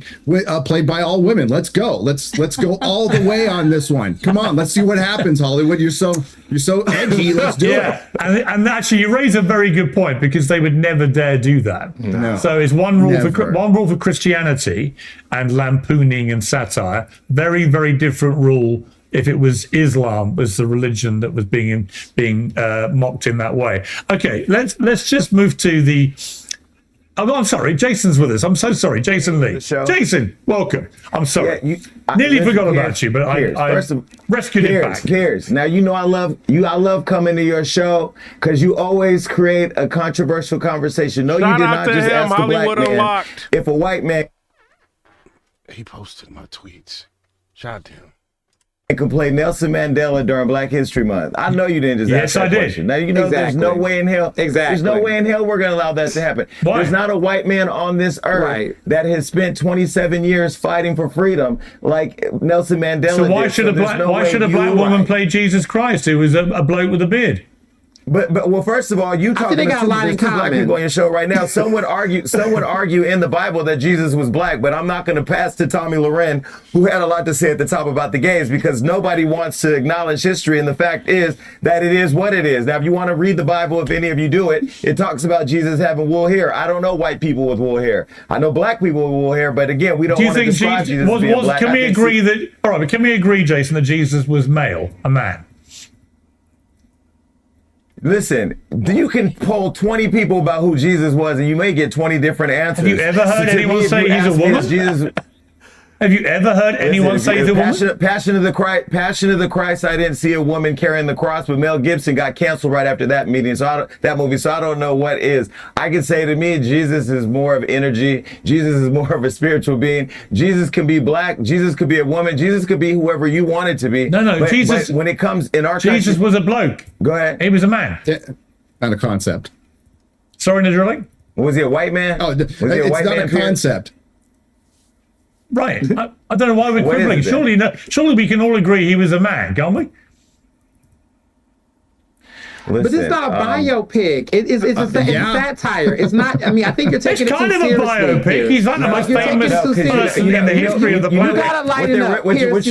played by all women. Let's go. Let's go all the way on this one. Come on, let's see what happens, Hollywood. You're so edgy. Let's do it. And actually, you raise a very good point, because they would never dare do that. No. So it's one rule for Christianity and lampooning and satire. Very, very different rule if it was Islam was the religion that was being mocked in that way. Okay, let's just move to the. Oh, I'm sorry, Jason's with us. I'm so sorry, Jason Lee. Jason, welcome. I'm sorry. Nearly forgot about you, but I rescued it back. Piers, now you know I love coming to your show because you always create a controversial conversation. No, you did not just ask a black man if a white man. He posted my tweets. Shout out to him. Can play Nelson Mandela during Black History Month. I know you didn't just ask that question. Now you know there's no way in hell. There's no way in hell we're gonna allow that to happen. Why? There's not a white man on this earth that has spent 27 years fighting for freedom like Nelson Mandela. So why should a black woman play Jesus Christ, who was a bloke with a beard? But well, first of all, you talking to two black people on your show right now. Some would argue in the Bible that Jesus was black, but I'm not going to pass to Tommy Loren, who had a lot to say at the top about the gays, because nobody wants to acknowledge history, and the fact is that it is what it is. Now, if you want to read the Bible, if any of you do it, it talks about Jesus having wool hair. I don't know white people with wool hair. I know black people with wool hair, but again, we don't want to describe Jesus as being black. Can we agree, Jason, that Jesus was male, a man? Listen, you can poll 20 people about who Jesus was, and you may get 20 different answers. Have you ever heard anyone say he's a woman? Have you ever heard anyone say he's a woman? Passion of the Christ. I didn't see a woman carrying the cross, but Mel Gibson got canceled right after that movie. So I don't know what is. I can say to me, Jesus is more of energy. Jesus is more of a spiritual being. Jesus can be black. Jesus could be a woman. Jesus could be whoever you want it to be. No, Jesus. But when it comes in our Jesus was a bloke. Go ahead. He was a man. Not a concept. Sorry, drilling. Was he a white man? Oh, it's not a concept. Right. I don't know why we're quibbling. Surely we can all agree he was a man, can't we? Listen, but it's not a biopic. It's a satire. It's not. I mean, I think you're taking it too seriously. It's kind of a biopic. He's not the most famous person in the history of the planet. You gotta lighten up, Piers.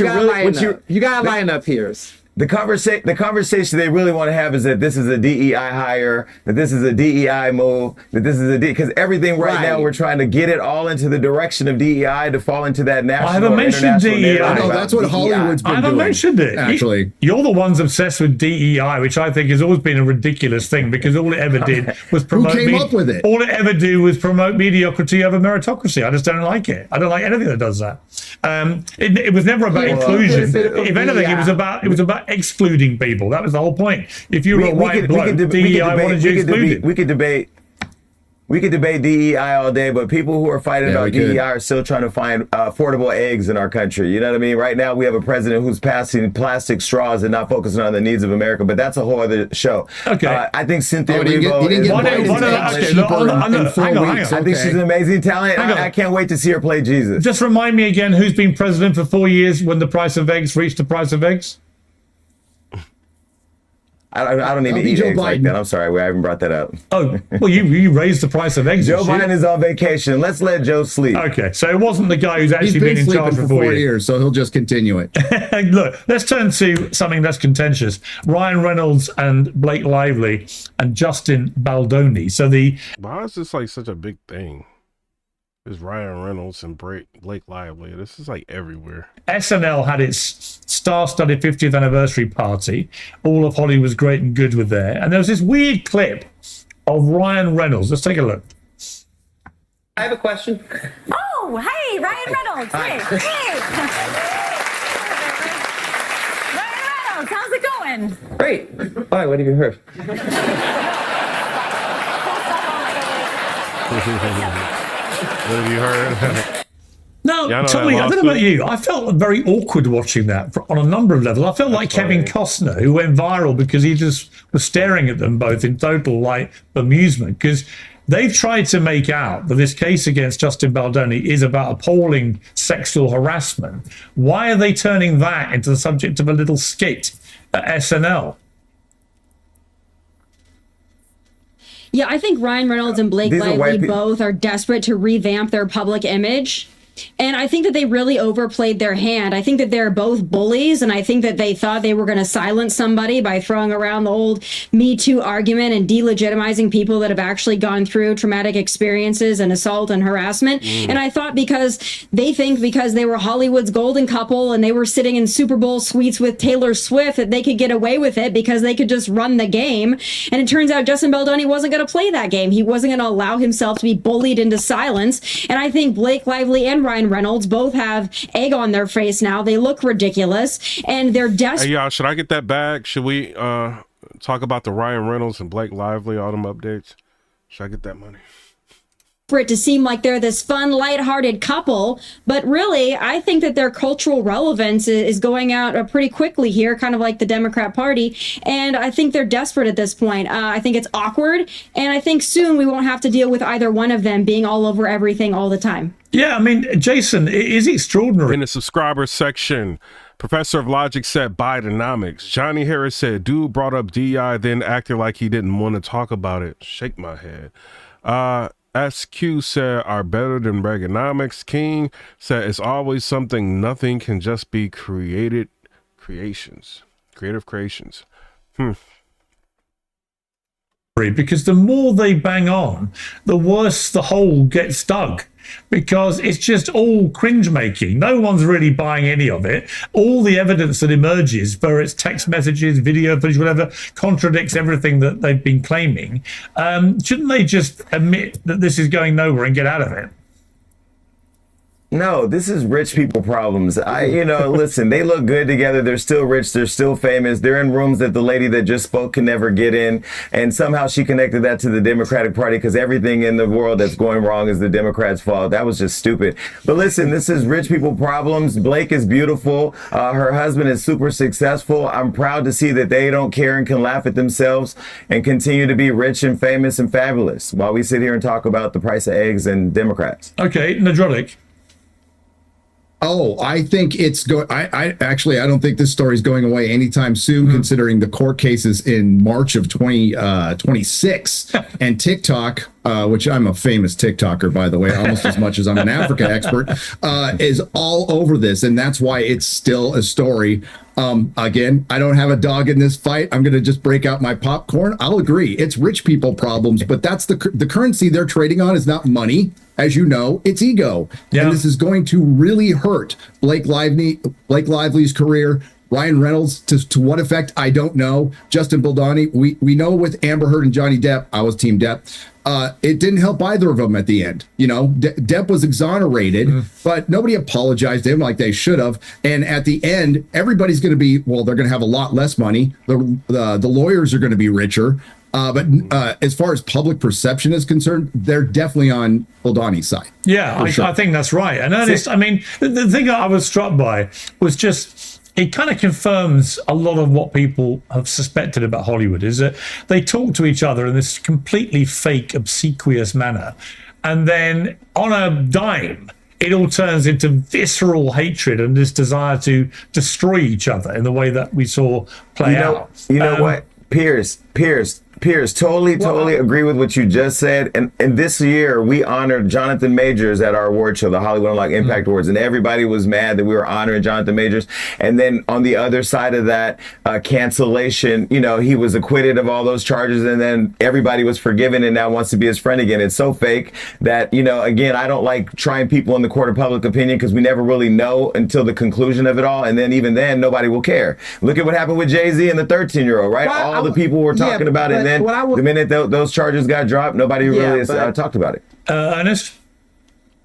You gotta lighten up, Piers. The conversation they really want to have is that this is a DEI hire, that this is a DEI move, that this is because everything right now we're trying to get it all into the direction of DEI to fall into that national. I haven't mentioned DEI. No, that's what Hollywood's been doing. I haven't mentioned it. Actually, you're the ones obsessed with DEI, which I think has always been a ridiculous thing, because all it ever did was promote. Who came up with it? All it ever do was promote mediocrity over meritocracy. I just don't like it. I don't like anything that does that. It was never about inclusion. If anything, it was about excluding people. That was the whole point. If you were a white bloke, DEI wanted you excluded. We could debate DEI all day, but people who are fighting about DEI are still trying to find affordable eggs in our country. You know what I mean? Right now, we have a president who's passing plastic straws and not focusing on the needs of America, but that's a whole other show. Okay. I think Cynthia Erivo I think she's an amazing talent. I can't wait to see her play Jesus. Just remind me again, who's been president for 4 years when the price of eggs reached the price of eggs? I don't even eat eggs like that. I'm sorry, I haven't brought that up. Oh, well, you raised the price of eggs. Joe Biden is on vacation. Let's let Joe sleep. Okay, so it wasn't the guy who's actually been in charge for 4 years, so he'll just continue it. Look, let's turn to something less contentious. Ryan Reynolds and Blake Lively and Justin Baldoni. So why is this like such a big thing? There's Ryan Reynolds and Blake Lively. This is like everywhere. SNL had its star-studded 50th anniversary party. All of Hollywood's great and good were there. And there was this weird clip of Ryan Reynolds. Let's take a look. I have a question. Oh, hey, Ryan Reynolds. Hey, hey. Ryan Reynolds, how's it going? Great. Why? What have you heard? What have you heard? No, Tommy, I don't know about you. I felt very awkward watching that on a number of levels. I felt like Kevin Costner, who went viral because he just was staring at them both in total like amusement. Because they've tried to make out that this case against Justin Baldoni is about appalling sexual harassment. Why are they turning that into the subject of a little skit at SNL? Yeah, I think Ryan Reynolds and Blake Lively both are desperate to revamp their public image. And I think that they really overplayed their hand. I think that they're both bullies, and I think that they thought they were going to silence somebody by throwing around the old Me Too argument and delegitimizing people that have actually gone through traumatic experiences and assault and harassment. And I thought because they were Hollywood's golden couple and they were sitting in Super Bowl suites with Taylor Swift, that they could get away with it because they could just run the game. And it turns out Justin Baldoni wasn't going to play that game. He wasn't going to allow himself to be bullied into silence. And I think Blake Lively and Ryan Reynolds both have egg on their face now. They look ridiculous, and they're desperate. Hey, y'all, should I get that bag? Should we talk about the Ryan Reynolds and Blake Lively autumn updates? Should I get that money? For it to seem like they're this fun, lighthearted couple, but really, I think that their cultural relevance is going out pretty quickly here, kind of like the Democrat Party, and I think they're desperate at this point. I think it's awkward, and I think soon we won't have to deal with either one of them being all over everything all the time. Yeah, I mean, Jason, it is extraordinary. In the subscriber section, Professor of Logic said Bidenomics. Johnny Harris said, dude brought up DEI, then acted like he didn't want to talk about it. Shake my head. SQ said, are better than Reaganomics. King said, it's always something. Nothing can just be creative creations. Because the more they bang on, the worse the hole gets dug. Because it's just all cringe making. No one's really buying any of it. All the evidence that emerges, whether it's text messages, video footage, whatever, contradicts everything that they've been claiming. Shouldn't they just admit that this is going nowhere and get out of it? No, this is rich people problems. Listen, they look good together. They're still rich. They're still famous. They're in rooms that the lady that just spoke can never get in. And somehow she connected that to the Democratic Party because everything in the world that's going wrong is the Democrats' fault. That was just stupid. But listen, this is rich people problems. Blake is beautiful. Her husband is super successful. I'm proud to see that they don't care and can laugh at themselves and continue to be rich and famous and fabulous while we sit here and talk about the price of eggs and Democrats. Okay, Nadrolic. Oh, I think it's I don't think this story is going away anytime soon, considering the court cases in March of 2026 and TikTok, which I'm a famous TikToker, by the way, almost as much as I'm an Africa expert, is all over this. And that's why it's still a story. Again, I don't have a dog in this fight. I'm going to just break out my popcorn. I'll agree. It's rich people problems, but that's the currency they're trading on is not money. As you know, it's ego. Yeah. And this is going to really hurt Blake Lively's career. Ryan Reynolds, to what effect, I don't know. Justin Baldoni, we know with Amber Heard and Johnny Depp, I was Team Depp, it didn't help either of them at the end. Depp was exonerated, but nobody apologized to him like they should have. And at the end, everybody's going to be, they're going to have a lot less money. The lawyers are going to be richer. But as far as public perception is concerned, they're definitely on Baldoni's side. Yeah, I think that's right. And Ernest, I mean, the thing that I was struck by was just, it kind of confirms a lot of what people have suspected about Hollywood, is that they talk to each other in this completely fake, obsequious manner. And then on a dime, it all turns into visceral hatred and this desire to destroy each other in the way that we saw play out. You know what? Piers, Pierce, totally agree with what you just said. And this year, we honored Jonathan Majors at our award show, the Hollywood Unlocked Impact Awards, and everybody was mad that we were honoring Jonathan Majors. And then on the other side of that, cancellation, you know, he was acquitted of all those charges, and then everybody was forgiven and now wants to be his friend again. It's so fake that, you know, again, I don't like trying people in the court of public opinion because we never really know until the conclusion of it all. And then even then, nobody will care. Look at what happened with Jay-Z and the 13-year-old, right? Well, all the people were talking about it, and then the minute those charges got dropped, nobody really has talked about it. Ernest?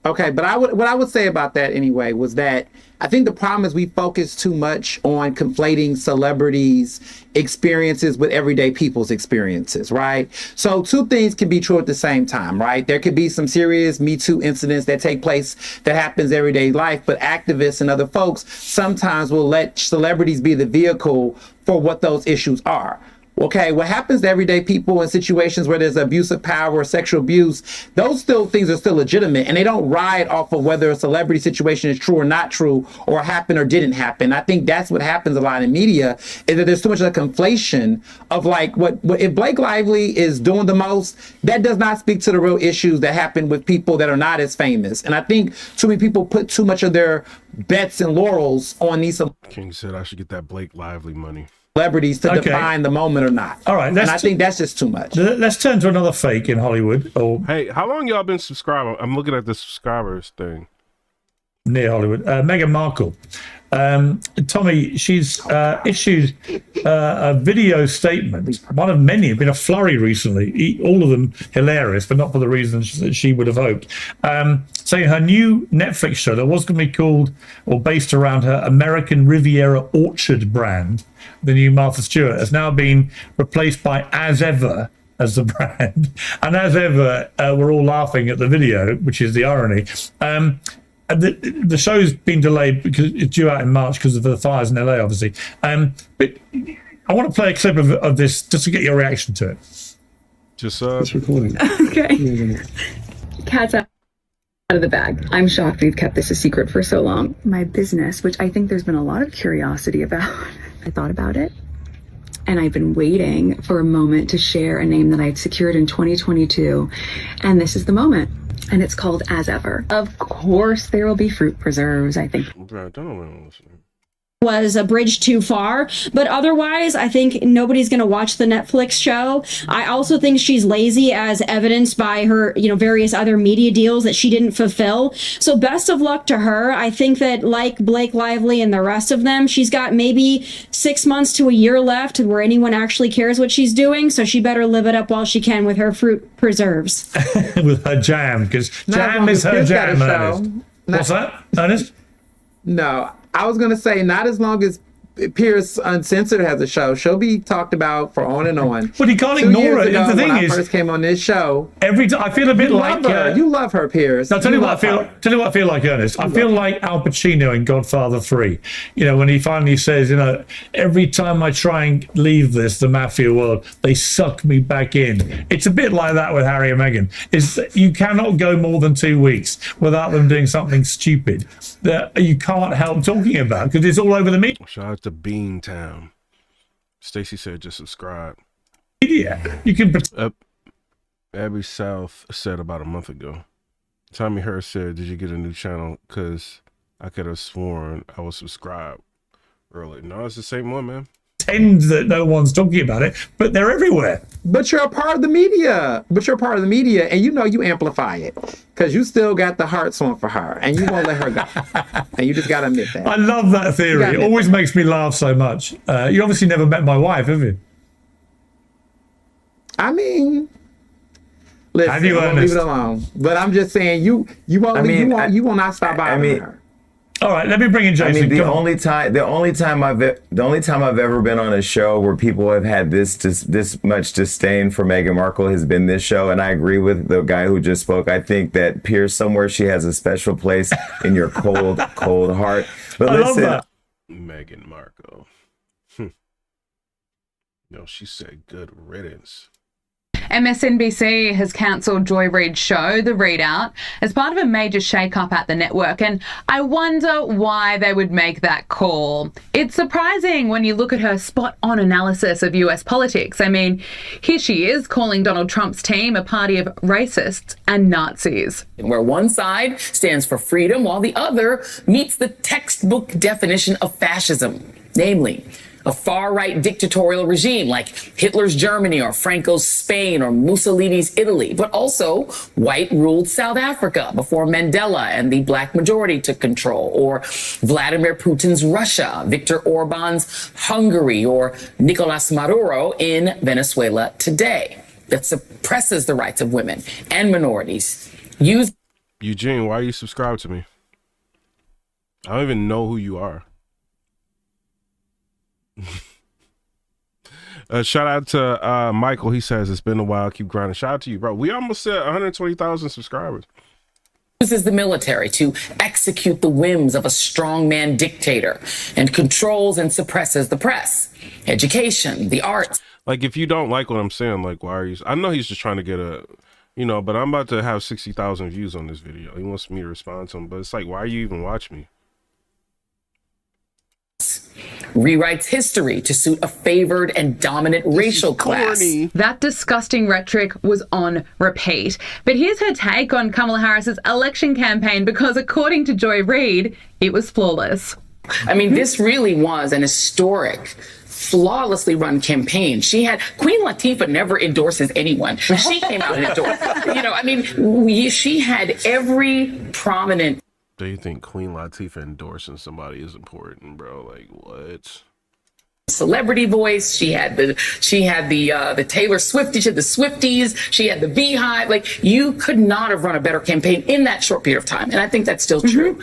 Okay, but what I would say about that anyway was that I think the problem is we focus too much on conflating celebrities' experiences with everyday people's experiences, right? So two things can be true at the same time, right? There could be some serious Me Too incidents that take place that happens everyday life, but activists and other folks sometimes will let celebrities be the vehicle for what those issues are. Okay, what happens to everyday people in situations where there's abuse of power or sexual abuse, those things are still legitimate, and they don't ride off of whether a celebrity situation is true or not true, or happened or didn't happen. I think that's what happens a lot in media, is that there's too much of a conflation of like, what if Blake Lively is doing the most, that does not speak to the real issues that happen with people that are not as famous. And I think too many people put too much of their bets and laurels on these King said I should get that Blake Lively money. Celebrities to define the moment or not. All right, and I think that's just too much. Let's turn to another fake in Hollywood. Hey, how long y'all been subscribing? I'm looking at the subscribers thing. Near Hollywood. Meghan Markle. Tommy, she's issued a video statement, one of many, been a flurry recently, all of them hilarious, but not for the reasons that she would have hoped, saying her new Netflix show that was going to be called or based around her American Riviera Orchard brand, the new Martha Stewart, has now been replaced by As Ever as the brand. And As Ever, we're all laughing at the video, which is the irony. The show's been delayed because it's due out in March because of the fires in LA, obviously. But I want to play a clip of this just to get your reaction to it. Just recording. Okay. Cat's out of the bag. I'm shocked we've kept this a secret for so long. My business, which I think there's been a lot of curiosity about. I thought about it, and I've been waiting for a moment to share a name that I'd secured in 2022, and this is the moment. And it's called As Ever. Of course, there will be fruit preserves, I think. Was a bridge too far, but otherwise I think nobody's going to watch the Netflix show. I also think she's lazy, as evidenced by her, various other media deals that she didn't fulfill. So best of luck to her. I think that, like Blake Lively and the rest of them, she's got maybe 6 months to a year left where anyone actually cares what she's doing, so she better live it up while she can with her fruit preserves. With her jam, because jam is her jam, Ernest. What's that, Ernest? No, I was going to say, not as long as Pierce Uncensored has a show. She'll be talked about for on and on. But you can't ignore it. The thing when is, I first came on this show, every time I feel a bit like you love her, Pierce. Now, tell you what I feel. Tell you what I feel like, Ernest. I feel like Al Pacino in Godfather 3. When he finally says, every time I try and leave the mafia world, they suck me back in. It's a bit like that with Harry and Meghan. You cannot go more than 2 weeks without them doing something stupid that you can't help talking about because it's all over the media. Shout out to Beantown. Stacey said just subscribe. Yeah, you can. Abby South said about a month ago. Tommy Hurst said, "Did you get a new channel? Because I could have sworn I was subscribed earlier." No, it's the same one, man. Pretend that no one's talking about it, but they're everywhere. But you're a part of the media. And you amplify it because you still got the hearts on for her, and you won't let her go. And you just got to admit that. I love that theory. It always makes me laugh so much. You obviously never met my wife, have you? I mean, listen, have you, leave it alone. But I'm just saying, you will not stop bothering her. All right, let me bring in Jason. The only time I've ever been on a show where people have had this much disdain for Meghan Markle has been this show, and I agree with the guy who just spoke. I think that Pierce, somewhere she has a special place in your cold heart. But I listen, love that. Meghan Markle. She said good riddance. MSNBC has cancelled Joy Reid's show, The Reid Out, as part of a major shake-up at the network, and I wonder why they would make that call. It's surprising when you look at her spot-on analysis of US politics. I mean, here she is calling Donald Trump's team a party of racists and Nazis. Where one side stands for freedom while the other meets the textbook definition of fascism, namely a far-right dictatorial regime like Hitler's Germany or Franco's Spain or Mussolini's Italy, but also white-ruled South Africa before Mandela and the black majority took control, or Vladimir Putin's Russia, Viktor Orban's Hungary, or Nicolas Maduro in Venezuela today, that suppresses the rights of women and minorities. Eugene, why are you subscribed to me? I don't even know who you are. Shout out to Michael. He says it's been a while. Keep grinding. Shout out to you, bro. We almost at 120,000 subscribers. Uses the military to execute the whims of a strongman dictator and controls and suppresses the press, education, the arts. Like, if you don't like what I'm saying, like, why are you? I know he's just trying to get a, but I'm about to have 60,000 views on this video. He wants me to respond to him, but it's like, why are you even watching me? Rewrites history to suit a favored and dominant racial class. That disgusting rhetoric was on repeat. But here's her take on Kamala Harris's election campaign, because according to Joy Reid, it was flawless. I mean, this really was an historic, flawlessly run campaign. Queen Latifah never endorses anyone. She came out and endorsed. She had every prominent. Do you think Queen Latifah endorsing somebody is important, bro? Like, what? Celebrity voice. She had the Taylor Swift. She had the Swifties. She had the Beehive. Like, you could not have run a better campaign in that short period of time. And I think that's still true.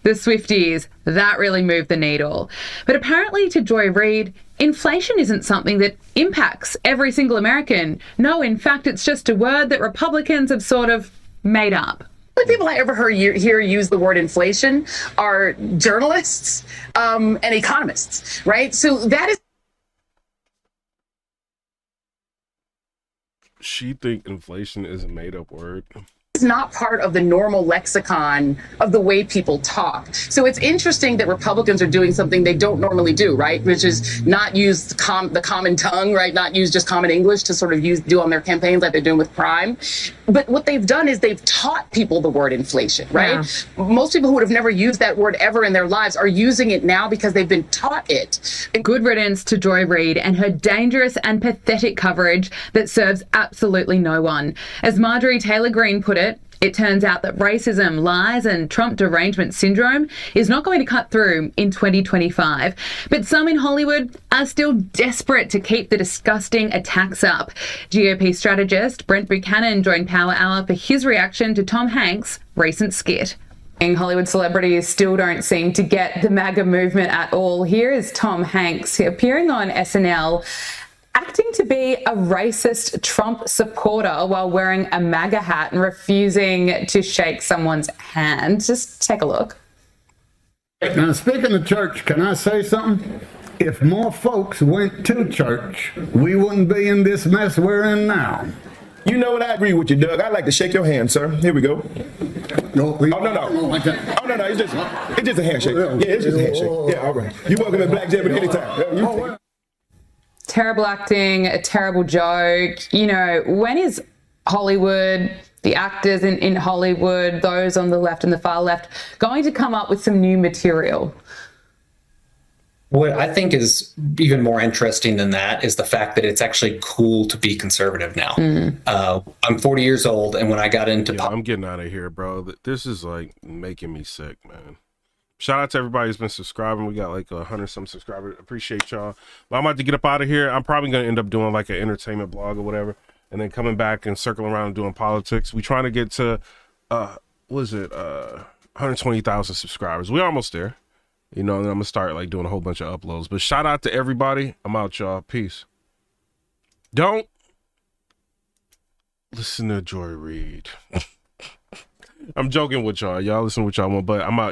The Swifties, that really moved the needle. But apparently to Joy Reid, inflation isn't something that impacts every single American. No, in fact, it's just a word that Republicans have sort of made up. The people I ever hear use the word inflation are journalists and economists, right? So that is. She think inflation is a made-up word. It's not part of the normal lexicon of the way people talk. So it's interesting that Republicans are doing something they don't normally do, right? Which is not use the common tongue, right? Not use just common English to sort of do on their campaigns like they're doing with crime. But what they've done is they've taught people the word inflation, right? Yeah. Most people who would have never used that word ever in their lives are using it now because they've been taught it. Good riddance to Joy Reid and her dangerous and pathetic coverage that serves absolutely no one. As Marjorie Taylor Greene put it, it turns out that racism, lies, and Trump derangement syndrome is not going to cut through in 2025. But some in Hollywood are still desperate to keep the disgusting attacks up. GOP strategist Brent Buchanan joined Power Hour for his reaction to Tom Hanks' recent skit. Hollywood celebrities still don't seem to get the MAGA movement at all. Here is Tom Hanks appearing on SNL, acting to be a racist Trump supporter while wearing a MAGA hat and refusing to shake someone's hand. Just take a look. Now, speaking of church, can I say something? If more folks went to church, we wouldn't be in this mess we're in now. You know what? I agree with you, Doug. I'd like to shake your hand, sir. Here we go. No. Oh, no. It's just a handshake. Yeah, it's just a handshake. Yeah, all right. You're welcome at Black Jeopardy anytime. Terrible acting, a terrible joke. When is Hollywood, the actors in Hollywood, those on the left and the far left, going to come up with some new material? What I think is even more interesting than that is the fact that it's actually cool to be conservative now. I'm 40 years old, and when I got into I'm getting out of here, bro. This is like making me sick, man. Shout out to everybody who's been subscribing. We got like 100-some subscribers. Appreciate y'all. But I'm about to get up out of here. I'm probably going to end up doing like an entertainment blog or whatever, and then coming back and circling around and doing politics. We trying to get to, 120,000 subscribers. We're almost there. And then I'm going to start like doing a whole bunch of uploads. But shout out to everybody. I'm out, y'all. Peace. Don't listen to Joy Reid. I'm joking with y'all. Y'all listen to what y'all want, but I'm out.